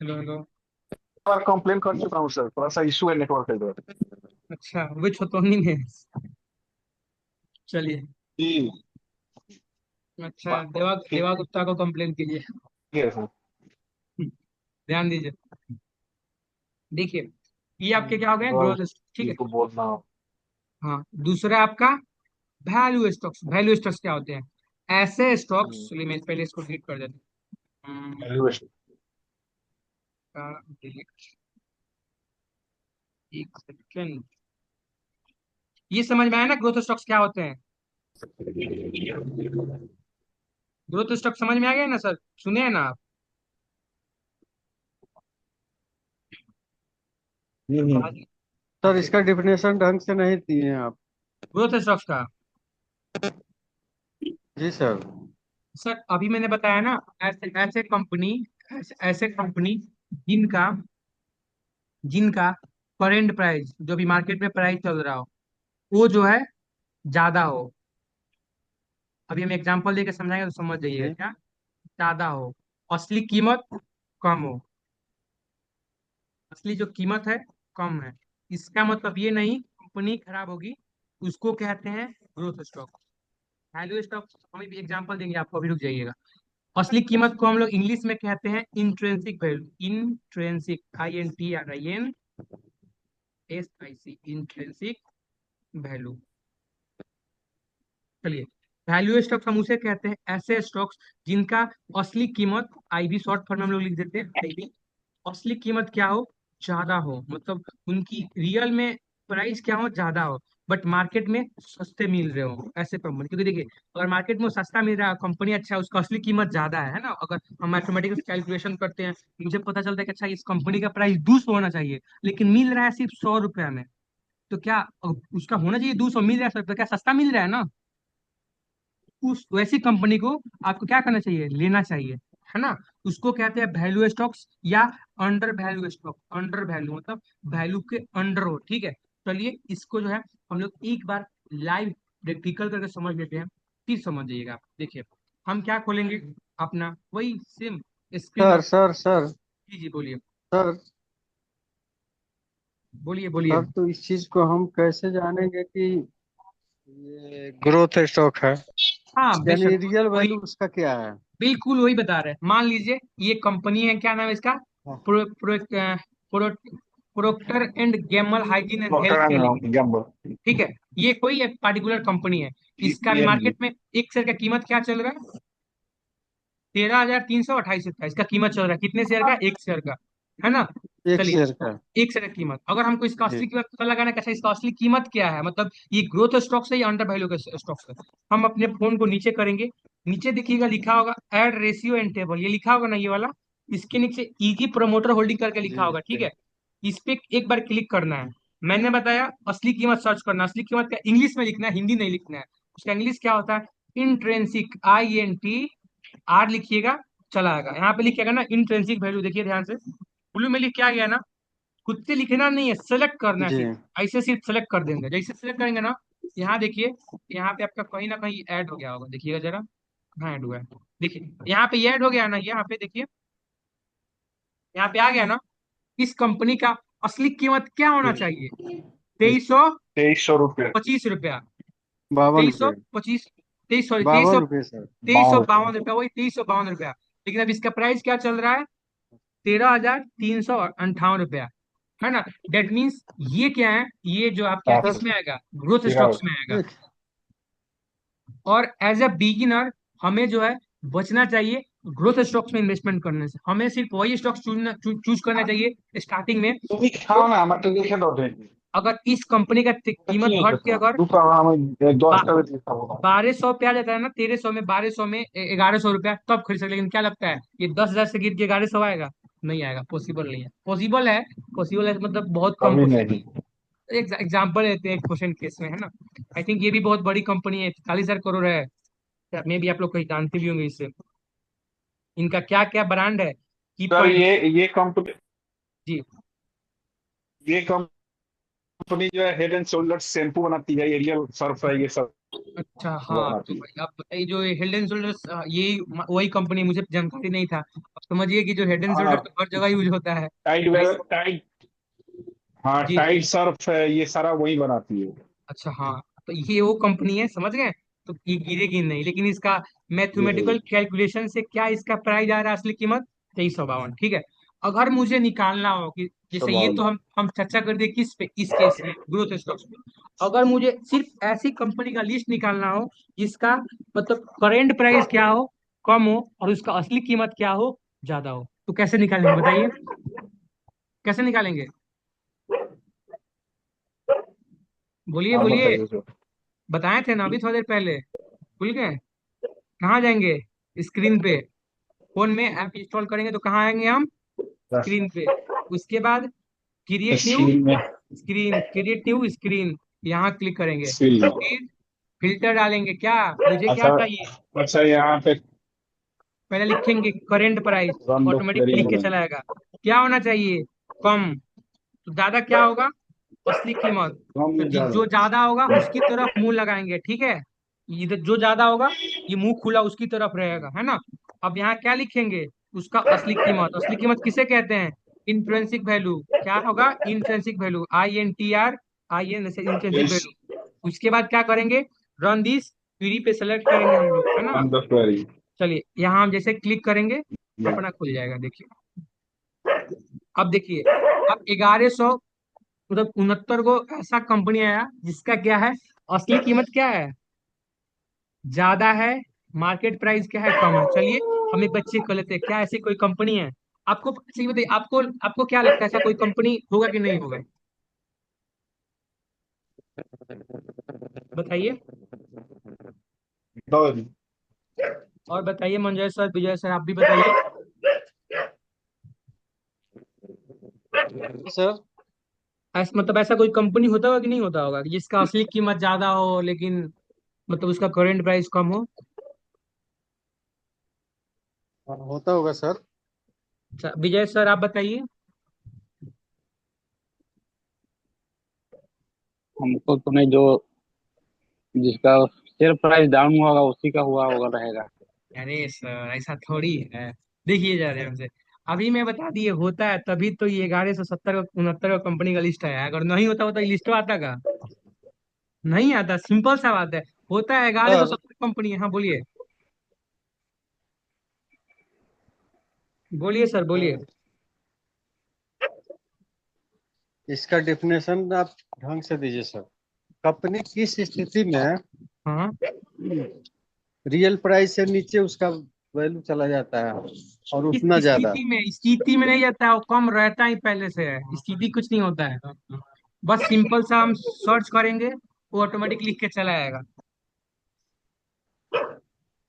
Hello, hello. बार कंप्लेन कर चुका हूँ सर, थोड़ा सा इशू है नेटवर्क का इधर। अच्छा, वो छतौनी में है। चलिए। जी। अच्छा, बात देवा ठीक देवा गुप्ता को कंप्लेन कीजिए। है सर। ध्यान दीजिए। देखिए, ये आपके क्या हो गए, बस ग्रोथ। ठीक है। इनको बोलना। हाँ, दूसरा आपका वैल्यू स्टॉक्स। वैल्यू स्टॉक्स क्या होते हैं? ऐसे स्टॉक्स, चलिए मैं पहले इसको डिलीट कर देता हूँ। वैल्यूएशन। delete, एक सेकेंड। ये समझ में आया ना ग्रोथ स्टॉक्स क्या होते हैं? ग्रोथ स्टॉक समझ में आ गया ना सर? सुने हैं ना आप? आवाज सर, आपके। इसका डिफिनेशन ढंग से नहीं दिए आप। ग्रोथ स्टॉक्स का, जी सर। सर अभी मैंने बताया ना, ऐसे ऐसे कंपनी, ऐसे कंपनी जिनका जिनका करेंट प्राइस, जो भी मार्केट में प्राइस चल रहा हो, वो जो है ज्यादा हो। अभी हम एग्जांपल देके समझाएंगे तो समझ जाइएगा जी। क्या। ज्यादा हो, असली कीमत कम हो। असली जो कीमत है कम है। इसका मतलब ये नहीं कंपनी खराब होगी, उसको कहते हैं ग्रोथ स्टॉक। वैल्यू स्टॉक हम भी एग्जांपल देंगे आपको, अभी रुक जाइएगा। असली कीमत को हम लोग इंग्लिश में कहते हैं intrinsic value. Intrinsic, INTRINSIC, intrinsic value. चलिए, वैल्यू स्टॉक्स हम उसे कहते हैं ऐसे स्टॉक्स जिनका असली कीमत, IB शॉर्ट फॉर्म में हम लोग लिख देते हैं, IB। असली कीमत क्या हो? ज्यादा हो, मतलब उनकी रियल में प्राइस क्या हो, ज्यादा हो, बट मार्केट में सस्ते मिल रहे हो ऐसे कंपनी। क्योंकि देखिए, अगर मार्केट में सस्ता मिल रहा है, कंपनी अच्छा है, उसका असली कीमत ज्यादा है ना। अगर हम मैथमेटिकल कैलकुलेशन करते हैं, मुझे पता चलता है कि अच्छा इस कंपनी का प्राइस 200 होना चाहिए, लेकिन मिल रहा है सिर्फ 100 रुपया में, तो क्या उसका होना चाहिए 200, मिल रहा है 100, तो क्या सस्ता मिल रहा है ना? उस वैसी कंपनी को आपको क्या करना चाहिए, लेना चाहिए, है ना। उसको कहते हैं वैल्यू स्टॉक्स या under value stock. Under value मतलब वैल्यू के अंडर हो, ठीक है। चलिए, इसको जो है हम लोग एक बार लाइव प्रैक्टिकल करके समझ लेते हैं, फिर समझ जाइएगा आप। देखिए, हम क्या खोलेंगे, अपना वही सेम स्क्रीन सर आप। सर सर जी जी, बोलिए। सर बोलिए बोलिए। सर, तो इस चीज को हम कैसे जानेंगे कि ये ग्रोथ स्टॉक है? हाँ बेशक, यानी रियल वही, वैल्यू उसका क्या है? बिल्कुल वही बता रहे हैं। मान लीजिए ये कंपनी है, क्या नाम है इसका? हाँ। Pro, pro Procter and Gamble hygiene and health doctor care limited. Gamble. ठीक है, ये कोई एक पार्टिकुलर कंपनी है। इसका भी पीएनजी। मार्केट में एक शेयर का कीमत क्या चल रहा है? 13,328 रुपया इसका कीमत चल रहा है। कितने शेयर का? एक शेयर का, है ना? एक चलिए, शेयर का। एक शेयर की कीमत, अगर हमको इसका जी असली कीमत पता लगाना है, कैसा इसका असली कीमत क्या है, मतलब ये ग्रोथ स्टॉक्स है या अंडर वैल्यू के स्टॉक्स है। हम अपने फोन को नीचे करेंगे, नीचे देखिएगा लिखा होगा ऐड रेशियो एंड टेबल, ये लिखा होगा ना ये वाला। इसके नीचे इजी प्रमोटर होल्डिंग करके लिखा जी होगा, ठीक है? इस पे एक बार क्लिक करना है। मैंने बताया असली कीमत सर्च करना, असली कीमत का इंग्लिश में लिखना है, हिंदी नहीं लिखना है। उसका इंग्लिश क्या होता है? इंट्रेंसिक, INTR लिखिएगा, चला आएगा। यहाँ पे लिखिएगा ना इंट्रेंसिक वैल्यू, देखिए ध्यान से, ब्लू में लिख के आ गया ना। खुद से लिखना नहीं है, सेलेक्ट करना है जी सिर्फ, ऐसे सिर्फ सेलेक्ट कर देंगे। जैसे सेलेक्ट करेंगे ना, यहाँ देखिए, यहाँ पे आपका कहीं ना कहीं ऐड हो गया होगा, देखिएगा जरा। कहाँ ऐड हुआ है? देखिए यहाँ पे ऐड हो गया ना, यहाँ पे देखिए, यहाँ पे आ गया ना। इस कंपनी का असली कीमत क्या होना चाहिए? 2300 रुपये। ₹2325। 52 रुपये। 2325, तेईस, सॉरी, तेईस सौ 52 रुपये सर। तेईस सौ 52 रुपये। बावन रुपया वही ₹2352। लेकिन अब इसका प्राइस क्या चल रहा है? 13,358 रुपया, है ना? डेट मीन्स ये क्या है, ये जो आपके हाँ, किस में आएगा? ग्रोथ तेरह। स्टॉक्स में आएगा। एक और एज अ बिगिनर हमें जो है बचना चाहिए ग्रोथ स्टॉक्स में इन्वेस्टमेंट करने से। हमें सिर्फ वही स्टॉक्स चूज करना चाहिए स्टार्टिंग में। তুমি तो খাও না, আমারটা দেখে দাও দেখি। अगर इस कंपनी का এটা কি कीमत घट के রেখেছো अगर দুটো, আমি 10টা বেশি খাবো না। 1200 पे आ जाता है ना, 1300 में, 1200 में, 1100 रुपया, तब खरीद सकते। लेकिन क्या लगता है ये 10,000 से गिर के 1100 आएगा? नहीं आएगा, पॉसिबल नहीं है। पॉसिबल है, पॉसिबल है मतलब बहुत कम कभी पॉसिबल नहीं। है। एक एग्जाम्पल लेते हैं, क्वेश्चन केस में, है ना? आई थिंक ये भी बहुत बड़ी कंपनी है, 40,000 करोड़ है। मे भी आप लोग कहीं जानते भी होंगे इससे। इनका क्या क्या ब्रांड है? की सर पॉइंट। ये कंपनी, जी। ये कंपनी जो है हेड एंड शोल्डर शैम्पू बनाती है, एरियल सर्फ है, ये सब अच्छा, हाँ, तो बनाती है। भाई आप बताइए, जो हेड एंड शोल्डर्स, ये वही कंपनी, मुझे जानकारी नहीं था। अब समझिए कि जो हेड एंड शोल्डर हाँ, तो हर जगह यूज होता है। टाइड भाई, वेल टाइड, हाँ जी जी। टाइड सर्फ है, ये सारा वही बनाती है। अच्छा, हाँ, तो ये वो कंपनी है, समझ गए? तो ये गिरेगी नहीं, लेकिन इसका मैथमेटिकल जी। कैलकुलेशन से क्या इसका प्राइस आ रहा है, असली कीमत 2352, ठीक है? अगर मुझे निकालना हो कि जैसे ये तो स्वाभाविक। हम चर्चा कर दिए किस पे, इस केस में ग्रोथ स्टॉक्स पे। अगर मुझे सिर्फ ऐसी कंपनी का लिस्ट निकालना हो जिसका मतलब करेंट प्राइस क्या हो, कम हो, और उसका असली कीमत क्या हो, ज्यादा हो, तो कैसे निकालेंगे बताइए? कैसे निकालेंगे? बोलिए आप बोलिए। बताइए सर। बताए थे ना अभी थोड़ी देर पहले, भूल गए? कहाँ जाएंगे? स्क्रीन पे। फोन में ऐप इंस्टॉल करेंगे तो कहाँ आएंगे हम? स्क्रीन पे। उसके बाद क्रिएट न्यू स्क्रीन में। स्क्रीन, क्रिएट न्यू स्क्रीन, यहाँ क्लिक करेंगे। स्क्रीन में। फिर फिल्टर डालेंगे, क्या मुझे क्या अच्छा। चाहिए? अच्छा, यहाँ पे पहले लिखेंगे current price, run the automatic लिख के वेरिएबल चला जाएगा। क्या होना चाहिए? कम। तो ज्यादा क्या होगा? असली कीमत। कम तो में ज्यादा। जो ज्यादा होगा उसकी तरफ मुंह लगाएंगे, ठीक है? इधर जो ज्यादा होगा, ये मुंह खुला उसकी तरफ रहेगा, है ना? अब यहाँ क्या लिखेंगे? उसका असली कीमत। असली कीमत किसे कहते हैं? Intrinsic value. क्या होगा? इंट्रेंसिक वैल्यू, INTR, इंट्रेंसिक इस वैल्यू। उसके बाद क्या करेंगे? रन दिस क्वेरी पे सेलेक्ट करेंगे हम लोग, है ना? Run the query. चलिए, यहाँ हम जैसे क्लिक करेंगे, अपना खुल जाएगा, देखिए। अब देखिए, अब 1100 मतलब 69 को ऐसा कंपनी आया जिसका क्या है, असली कीमत क्या है? ज्यादा है। मार्केट प्राइस क्या है? कम है। चलिए, हम एक बच्चे कर लेते हैं, क्या ऐसी कोई कंपनी है? आपको सही बताइए, आपको आपको क्या लगता है, ऐसा कोई कंपनी होगा कि नहीं होगा? बताइए। दो जी। और बताइए मंजय सर, विजय सर, आप भी बताइए। सर। मतलब ऐसा कोई कंपनी होता होगा कि नहीं होता होगा कि जिसका असली कीमत ज्यादा हो, लेकिन मतलब उसका करेंट प्राइस कम हो? होता होगा सर। अच्छा, विजय सर आप बताइए। हमको तो नहीं, जो जिसका शेयर प्राइस डाउन हुआ होगा उसी का हुआ होगा रहेगा। अरे सर, ऐसा थोड़ी है। देखिए जा रहे हमसे, अभी मैं बता दिए होता है, तभी तो ये 1170 का 69 का कंपनी का लिस्ट है। अगर नहीं होता होता ये लिस्ट आता का? नहीं आता, सिंपल सा बात है। होता है, ग्यारह सौ सर सत्तर कंपनी है। हाँ बोलिए। बोलिए सर, बोलिए। इसका डेफिनेशन आप ढंग से दीजिए सर। कंपनी किस स्थिति में हाँ, रियल प्राइस से नीचे उसका वैल्यू चला जाता है और इस उतना ज्यादा। स्थिति में नहीं जाता है, वो कम रहता ही पहले से है, स्थिति कुछ नहीं होता है। बस सिंपल सा हम सर्च करेंगे, वो ऑटोमेटिक लिख के चला आएगा।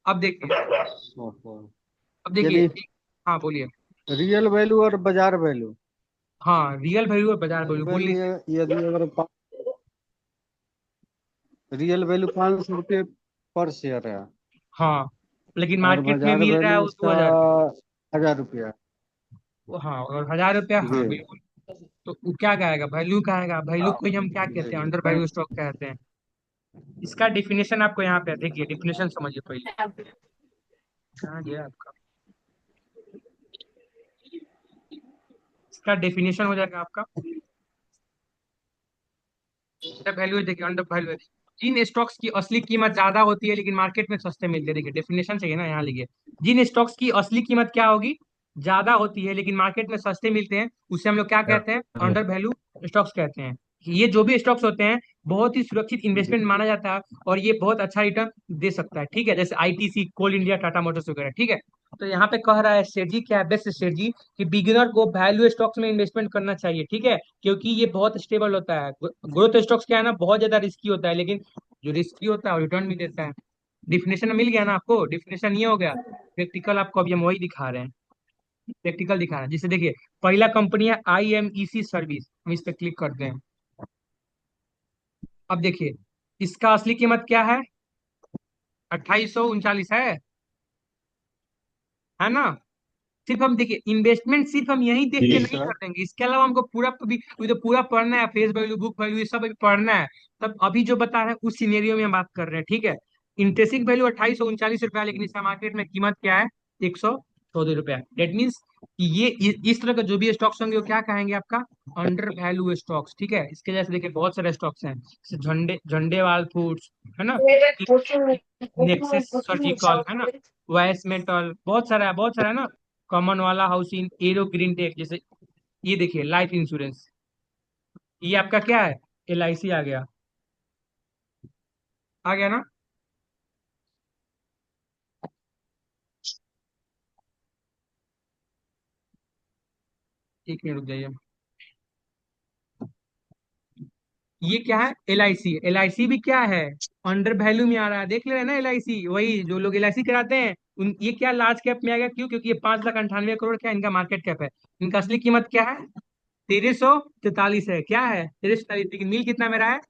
अब देखिए, ओहो। अब देखिए यानी हाँ बोलिए। रियल वैल्यू और बाजार वैल्यू। हाँ, रियल वैल्यू और बाजार वैल्यू बोल वैल्यू लीजिए। यदि अगर रियल वैल्यू 500 रुपये पर शेयर है हाँ, लेकिन और मार्केट में बाजार मिल रहा है वैल्यू वो उसका 2,000। 1000 रुपया। हाँ, और 1,000 रुपया, हाँ जी बिल्कुल। तो वो क्या कहेगा, वैल्यू कहेगा, वैल्यू को ही हम क्या कहते हैं, जी। अंडर वैल्यू स्टॉक कहते हैं। इसका डिफिनेशन आपको यहाँ पे देखिए, डिफिनेशन समझिए पहले। हाँ जी आपका, इसका डेफिनेशन हो जाएगा आपका, वैल्यू देखिए, अंडर वैल्यू। जिन स्टॉक्स की असली कीमत ज्यादा होती है लेकिन मार्केट में सस्ते मिलते हैं, देखिए डेफिनेशन चाहिए ना, यहाँ लिखिए। जिन स्टॉक्स की असली कीमत क्या होगी, ज्यादा होती है लेकिन मार्केट में सस्ते मिलते हैं, उसे हम लोग क्या कहते हैं, अंडर वैल्यू स्टॉक्स कहते हैं। ये जो भी स्टॉक्स होते हैं, बहुत ही सुरक्षित जी इन्वेस्टमेंट माना जाता है, और ये बहुत अच्छा रिटर्न दे सकता है, ठीक है, जैसे आईटीसी, कोल इंडिया, टाटा मोटर्स वगैरह, ठीक है। तो यहाँ पे कह रहा है स्ट्रेटजी क्या है, बेस्ट स्ट्रेटजी, कि बिगिनर को वैल्यू स्टॉक्स में इन्वेस्टमेंट करना चाहिए, ठीक है, क्योंकि ये बहुत स्टेबल होता है। ग्रोथ स्टॉक्स क्या है ना, बहुत ज्यादा रिस्की होता है, लेकिन जो रिस्की होता है वो रिटर्न भी देता है। डिफिनेशन मिल गया ना आपको, डिफिनेशन ये हो गया। प्रैक्टिकल आपको अभी हम वही दिखा रहे हैं, प्रैक्टिकल दिखा रहे हैं, जिसे देखिए, पहला कंपनी है IMEC सर्विस, हम इस पे क्लिक करते हैं। अब देखिए, इसका असली कीमत क्या है, 2839 है ना। सिर्फ हम देखिए, इन्वेस्टमेंट सिर्फ हम यही देख के जी नहीं सर। कर देंगे, इसके अलावा हमको पूरा भी अभी तो पूरा पढ़ना है, फेस वैल्यू, बुक वैल्यू, ये सब अभी पढ़ना है। तब अभी जो बता रहे हैं उस सिनेरियो में हम बात कर रहे हैं, ठीक है। इंट्रेंसिक वैल्यू 2839 रुपया, लेकिन इसका मार्केट में कीमत क्या है, 114 रुपया। डेट मीन्स कि ये इस तरह का जो भी स्टॉक्स होंगे वो क्या कहेंगे आपका, अंडर वैल्यू स्टॉक्स, ठीक है। इसके जैसे देखिए बहुत सारे स्टॉक्स हैं, जैसे झंडेवाल फूड्स, है ना, नेक्सेस सर्जिकल, है ना, वैस मेटल, बहुत सारा है, बहुत सारा है ना, कॉमन वाला हाउसिंग, एरो ग्रीन टेक, जैसे ये देखिए लाइफ इंश्योरेंस, ये आपका क्या है, LIC आ गया, आ गया ना। एक मिनट रुक जाइए, ये क्या है, LIC भी क्या है, अंडर वैल्यू में आ रहा है, देख ले रहे हैं ना, LIC, वही जो लोग LIC कराते हैं, उन ये क्या लार्ज कैप में आ गया, क्यों, क्योंकि ये 5,98,000 करोड़ क्या इनका मार्केट कैप है। इनका असली कीमत क्या है, 1343 है, क्या है, 1343, लेकिन मिल कितना में रहा है,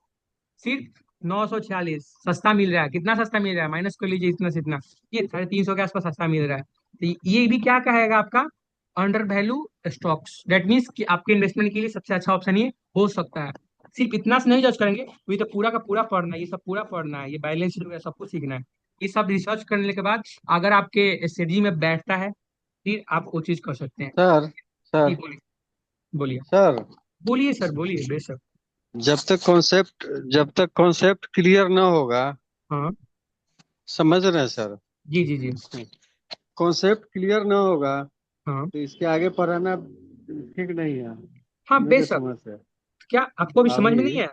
सिर्फ 946, सस्ता मिल रहा है, कितना सस्ता मिल रहा है, माइनस कर लीजिए इतना से इतना, ये 350 के आसपास सस्ता मिल रहा है। तो ये भी क्या कहेगा आपका, under value stocks. That means कि आपके इन्वेस्टमेंट के लिए सबसे अच्छा ऑप्शन ये हो सकता है। सिर्फ इतना से नहीं जज करेंगे, ये तो पूरा का पूरा पढ़ना है, ये सब पूरा पढ़ना है, ये बैलेंस शीट वगैरह सब कुछ सीखना है। ये सब रिसर्च करने के बाद अगर आपके स्ट्रेटजी में बैठता है, फिर आप वो चीज कर सकते हैं। सर। जी सर। बोलिए, बोलिए, सर। बोलिए सर, बोलिए बेशक। जब तक कॉन्सेप्ट क्लियर ना होगा। हाँ, समझ रहे हैं सर। जी जी जी, कॉन्सेप्ट क्लियर ना होगा हाँ तो इसके आगे पढ़ाना ठीक नहीं है हाँ मेरे बेशक। समझ से। क्या आपको अभी समझ में अभी नहीं है।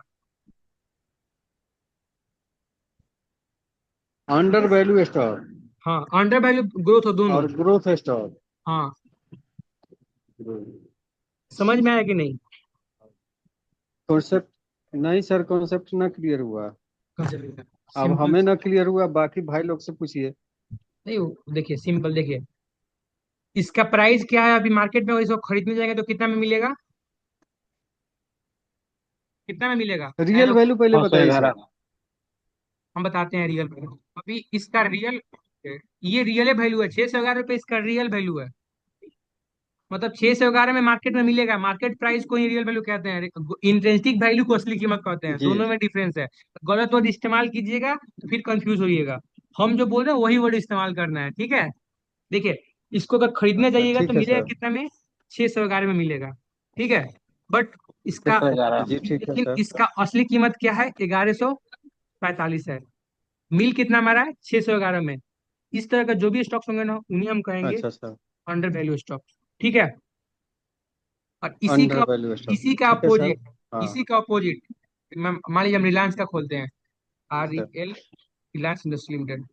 अंडर वैल्यू स्टॉक हाँ, अंडर वैल्यू, ग्रोथ हो दोनों। और ग्रोथ स्टॉक। हाँ, समझ में आया कि नहीं। कॉन्सेप्ट नहीं सर, कॉन्सेप्ट ना क्लियर हुआ। अब सिंपल, हमें ना क्लियर हुआ, बाकी भाई लोग से पूछिए। नहीं देखिए, सिंपल देखिए, इसका प्राइस क्या है अभी मार्केट में, इसको खरीदने जाएंगे तो कितना में मिलेगा, कितना में मिलेगा रियल वैल्यू पहले नौ सौ बताइए सर। ग्यारह हम बताते हैं रियल वैल्यू अभी इसका रियल, ये रियल वैल्यू है, 611 रुपये इसका रियल वैल्यू है। मतलब 611 में मार्केट में मिलेगा, मार्केट प्राइस को ही रियल वैल्यू कहते हैं, इंट्रेंसिक वैल्यू को असली कीमत कहते हैं, जी। दोनों में डिफरेंस है। गलत वर्ड इस्तेमाल कीजिएगा तो फिर कंफ्यूज होइएगा। हम जो बोल रहे हैं वही वर्ड इस्तेमाल करना है, ठीक है। देखिए, इसको अगर खरीदने अच्छा जाइएगा तो ठीक है मिलेगा सर। कितना में, 611 में मिलेगा, ठीक है। बट छह इसका, सौ ग्यारह जी ठीक है लेकिन सर। इसका असली कीमत क्या है, 1145 है। मिल कितना हमारा है, 611 में। इस तरह का जो भी स्टॉक्स होंगे ना, उन्हें हम कहेंगे अच्छा सर। अंडर वैल्यू स्टॉक्स, ठीक है। और अंडर वैल्यू स्टॉक, इसी का ठीक है सर। अपोजिट, हाँ इसी का अपोजिट मान लीजिए हम रिलायंस का खोलते हैं, R E sir. L Reliance industry limited,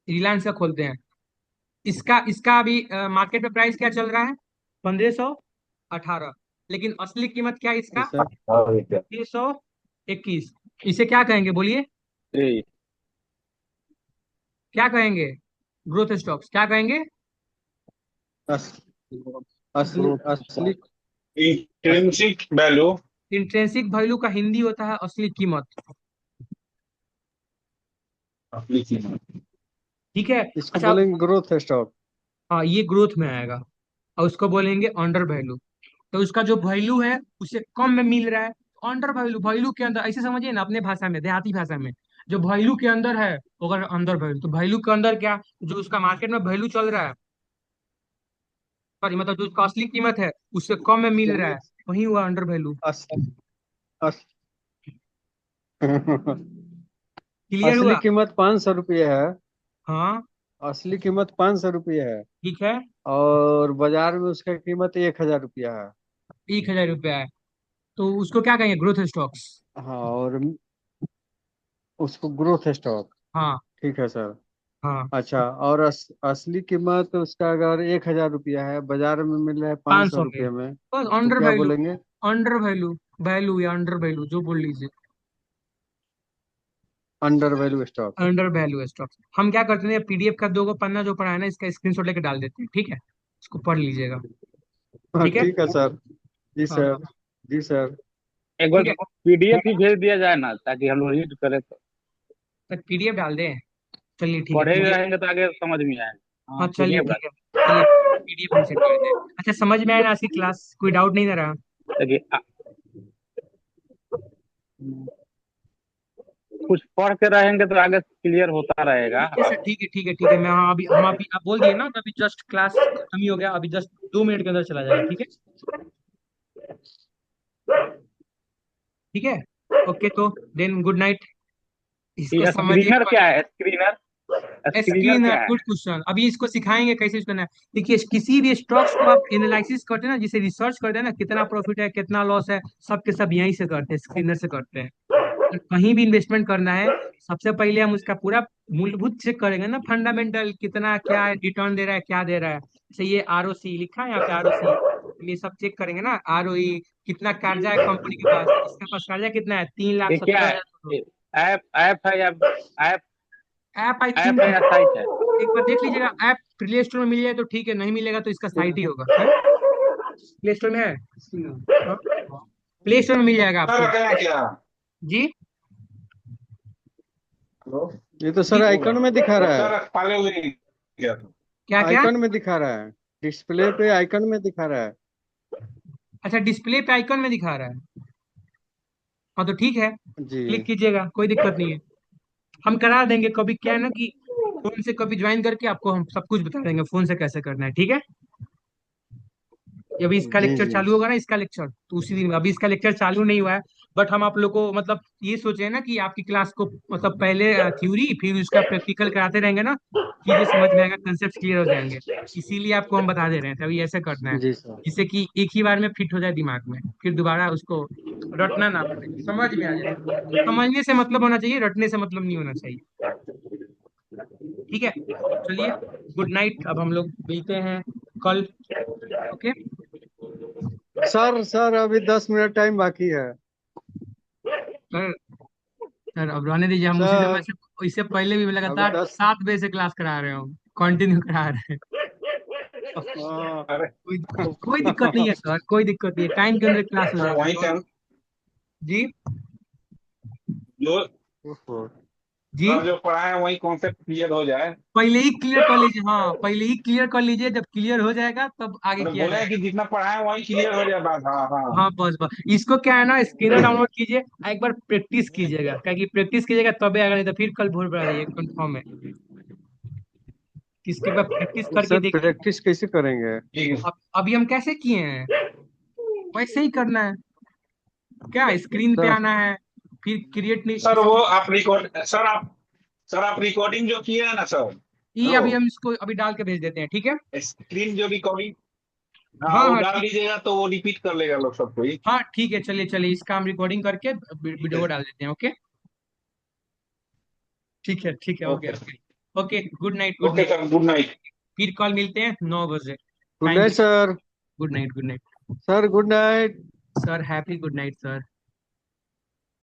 Reliance का खोलते हैं। इसका इसका अभी मार्केट में प्राइस क्या चल रहा है? 1518। लेकिन असली कीमत क्या है जी इसका? सर। 621। इसे क्या कहेंगे बोलिए? जी। क्या कहेंगे? ग्रोथ स्टॉक्स क्या कहेंगे? अस, असली असली इंट्रिंसिक वैल्यू। इंट्रेंसिक वैल्यू का हिंदी होता है असली कीमत। असली कीमत। ठीक है। इसको अच्छा, बोलेंगे ग्रोथ स्टॉक। हाँ ये ग्रोथ में आएगा, और उसको बोलेंगे अंडर वैल्यू। तो उसका जो वैल्यू है उसे कम में मिल रहा है, अंडर वैल्यू, वैल्यू के अंदर ऐसे समझिए ना, अपने भाषा में, देहाती भाषा में, जो वैल्यू के अंदर है वो अगर अंडर वैल्यू, तो वैल्यू के अंदर क्या, जो उसका मार्केट में वैल्यू चल रहा है, सॉरी मतलब जो उसका असली कीमत है उससे कम में मिल रहा है, वही हुआ अंडर वैल्यू। अस, अस, क्लियर असली हुआ? कीमत 500 रुपये है। हाँ असली कीमत 500 रुपये है। ठीक है। और बाजार में उसका कीमत 1000 रुपया है। 1000 रुपया है, तो उसको क्या कहेंगे? Growth stocks. हाँ, और उसको ग्रोथ स्टॉक। हाँ ठीक है सर। हाँ। अच्छा, और असली कीमत उसका अगर 1000 रुपया है, बाजार में मिल रहा है पाँच सौ 500 में, रुपये में, बस तो अंडर क्या वैल्यू। बोलेंगे? अंडर वैल्यू, वैल्यू या अंडर वैल्यू जो बोल लीजिए। Under value stock. Under value stock. हम क्या करते हैं, पीडीएफ का 2 पन्ना जो पढ़ा है ना, इसका स्क्रीनशॉट लेके डाल देते हैं, ठीक है? इसको पढ़ लीजिएगा। हाँ ठीक है। ठीक है सर। जी हाँ सर। जी सर। एक बार ठीक है। पीडीएफ ही भेज दिया जाए ना, ताकि हम लोग रीड करें तो। तक पीडीएफ डाल दें? चलिए ठीक है, पढ़े पीडीएफ। रहेंगे तो आगे समझ में आएगा। हाँ हाँ, चलिए पीडीएफ ठीक है, चलिए पीडीएफ हम सेंड कर देते हैं। अच्छा, समझ में आया ना आज की क्लास? कोई डाउट नहीं ना रहा? देखिए कुछ पढ़ के रहेंगे तो आगे क्लियर होता रहेगा। ठीक है सर, ठीक है ठीक है ठीक है। मैं हाँ, अभी हम अभी आप बोल दिए ना, तो अभी जस्ट क्लास खत्म ही हो गया, अभी जस्ट 2 मिनट के अंदर चला जाएगा, ठीक है? ठीक है। ओके, तो देन गुड नाइट। इसको ये समझिए स्क्रीनर क्या पहले। है? स्क्रीनर, स्क्रीनर स्क्रीन, क्या है? गुड क्वेश्चन, अभी इसको सिखाएंगे कैसे यूज करना है। देखिए, किसी भी स्टॉक्स को आप एनालिसिस करते हैं ना, जिसे रिसर्च करते हैं ना, कितना प्रॉफिट है कितना लॉस है, सब के सब यहीं से करते हैं, स्क्रीनर से करते हैं। और कहीं भी इन्वेस्टमेंट करना है, सबसे पहले हम उसका पूरा मूलभूत चेक करेंगे ना, फंडामेंटल कितना क्या रिटर्न दे रहा है, क्या दे रहा है। जैसे ये आरओसी लिखा है यहाँ पे, आरओसी, ये सब चेक करेंगे ना, आरओई, कितना कर्जा है कंपनी के पास, इसके पास कर्जा कितना है, तीन लाख ये क्या सत्तर है? हजार ऐप ऐप है या app? App I app think. है या साइट है? एक बार देख लीजिएगा, ऐप प्ले स्टोर में मिल जाए तो ठीक है, नहीं मिलेगा तो इसका साइट ही होगा, है? प्ले स्टोर में है? हाँ, प्ले स्टोर में मिल जाएगा सर आपको। रखा क्या? जी हेलो। ये तो सर जी। आइकन में दिखा रहा बच्चा है। पाले हुए क्या? क्या क्या? आइकन में दिखा रहा है। डिस्प्ले पे आइकन में दिखा रहा है। अच्छा, डिस्प्ले पे आइकन में दिखा रहा है? हाँ तो ठीक है, जी। क्लिक कीजिएगा, कोई दिक्कत नहीं है। हम करा देंगे, कभी क्या है ना कि फोन से कभी ज्वाइन करके आपको हम सब कुछ बता देंगे, फोन से कैसे करना है, ठीक है? अभी इसका जी लेक्चर जी। चालू होगा ना, इसका लेक्चर तो उसी दिन, अभी इसका लेक्चर चालू नहीं हुआ है। बट हम आप लोग को मतलब ये सोचे हैं ना कि आपकी क्लास को मतलब पहले थ्योरी फिर उसका प्रैक्टिकल कराते रहेंगे ना, चीजें समझ में आएगा, कंसेप्ट क्लियर हो जाएंगे। इसीलिए आपको हम बता दे रहे हैं, तभी ऐसे करना है, जी सर। जिससे कि एक ही बार में फिट हो जाए दिमाग में, फिर दोबारा उसको रटना ना पड़े, समझ में आ जाए। समझने से मतलब होना चाहिए, रटने से मतलब नहीं होना चाहिए। ठीक है, चलिए, गुड नाइट, अब हम लोग मिलते हैं कल। ओके सर अभी 10 मिनट टाइम बाकी है। सर। सर अब रहने दीजिए, हम उसी समय सर से, इससे पहले भी अभी लगातार 10। 7 बजे से क्लास करा रहे हो, कंटिन्यू करा रहे हैं। हाँ। अरे कोई दिक्कत नहीं है सर, कोई दिक्कत नहीं है, टाइम के अंदर क्लास हो सर जाएगा वहीं से जी जो ओहो। जी। सर जो पढ़ा है वही कॉन्सेप्ट क्लियर हो जाए। पहले ही क्लियर कर लीजिए, हाँ पहले ही क्लियर कर लीजिए, जब क्लियर हो जाएगा तब आगे मतलब किया बोले हैं कि जाएगा। जितना पढ़ा है वही क्लियर हो जाए बस। हाँ हाँ। हाँ बस बस, इसको क्या है ना, स्कैनर डाउनलोड कीजिए, एक बार प्रैक्टिस कीजिएगा, क्या कि प्रैक्टिस कीजिएगा तबे आएगा, नहीं तो फिर कल भूल पड़ा जाइए, कंफर्म है। इसके बाद प्रैक्टिस करके सर देखिए। प्रैक्टिस कैसे करेंगे? ठीक है। अब अभी हम कैसे किए हैं, वैसे ही करना है। क्या स्क्रीन पे सर आना है, फिर क्रिएट नहीं सर वो आप रिकॉर्ड सर आप रिकॉर्डिंग जो किए हैं ना सर। ये हेलो। अभी हम इसको अभी डाल के भेज देते हैं, ठीक है? स्क्रीन जो रिकॉर्डिंग हाँ वो हाँ डाल ठीक। दीजिएगा तो वो रिपीट कर लेगा लोग सबको ही। हाँ ठीक है, चलिए चलिए, इसका हम रिकॉर्डिंग करके ठीक वीडियो है। को डाल देते हैं। ओके ठीक है, हो गया। Okay. Okay okay, good night, good okay night. Sir, good night. फिर कॉल मिलते हैं 9 बजे। Good thank night you. Sir. Good night, good night. Sir good night. Sir happy good night sir.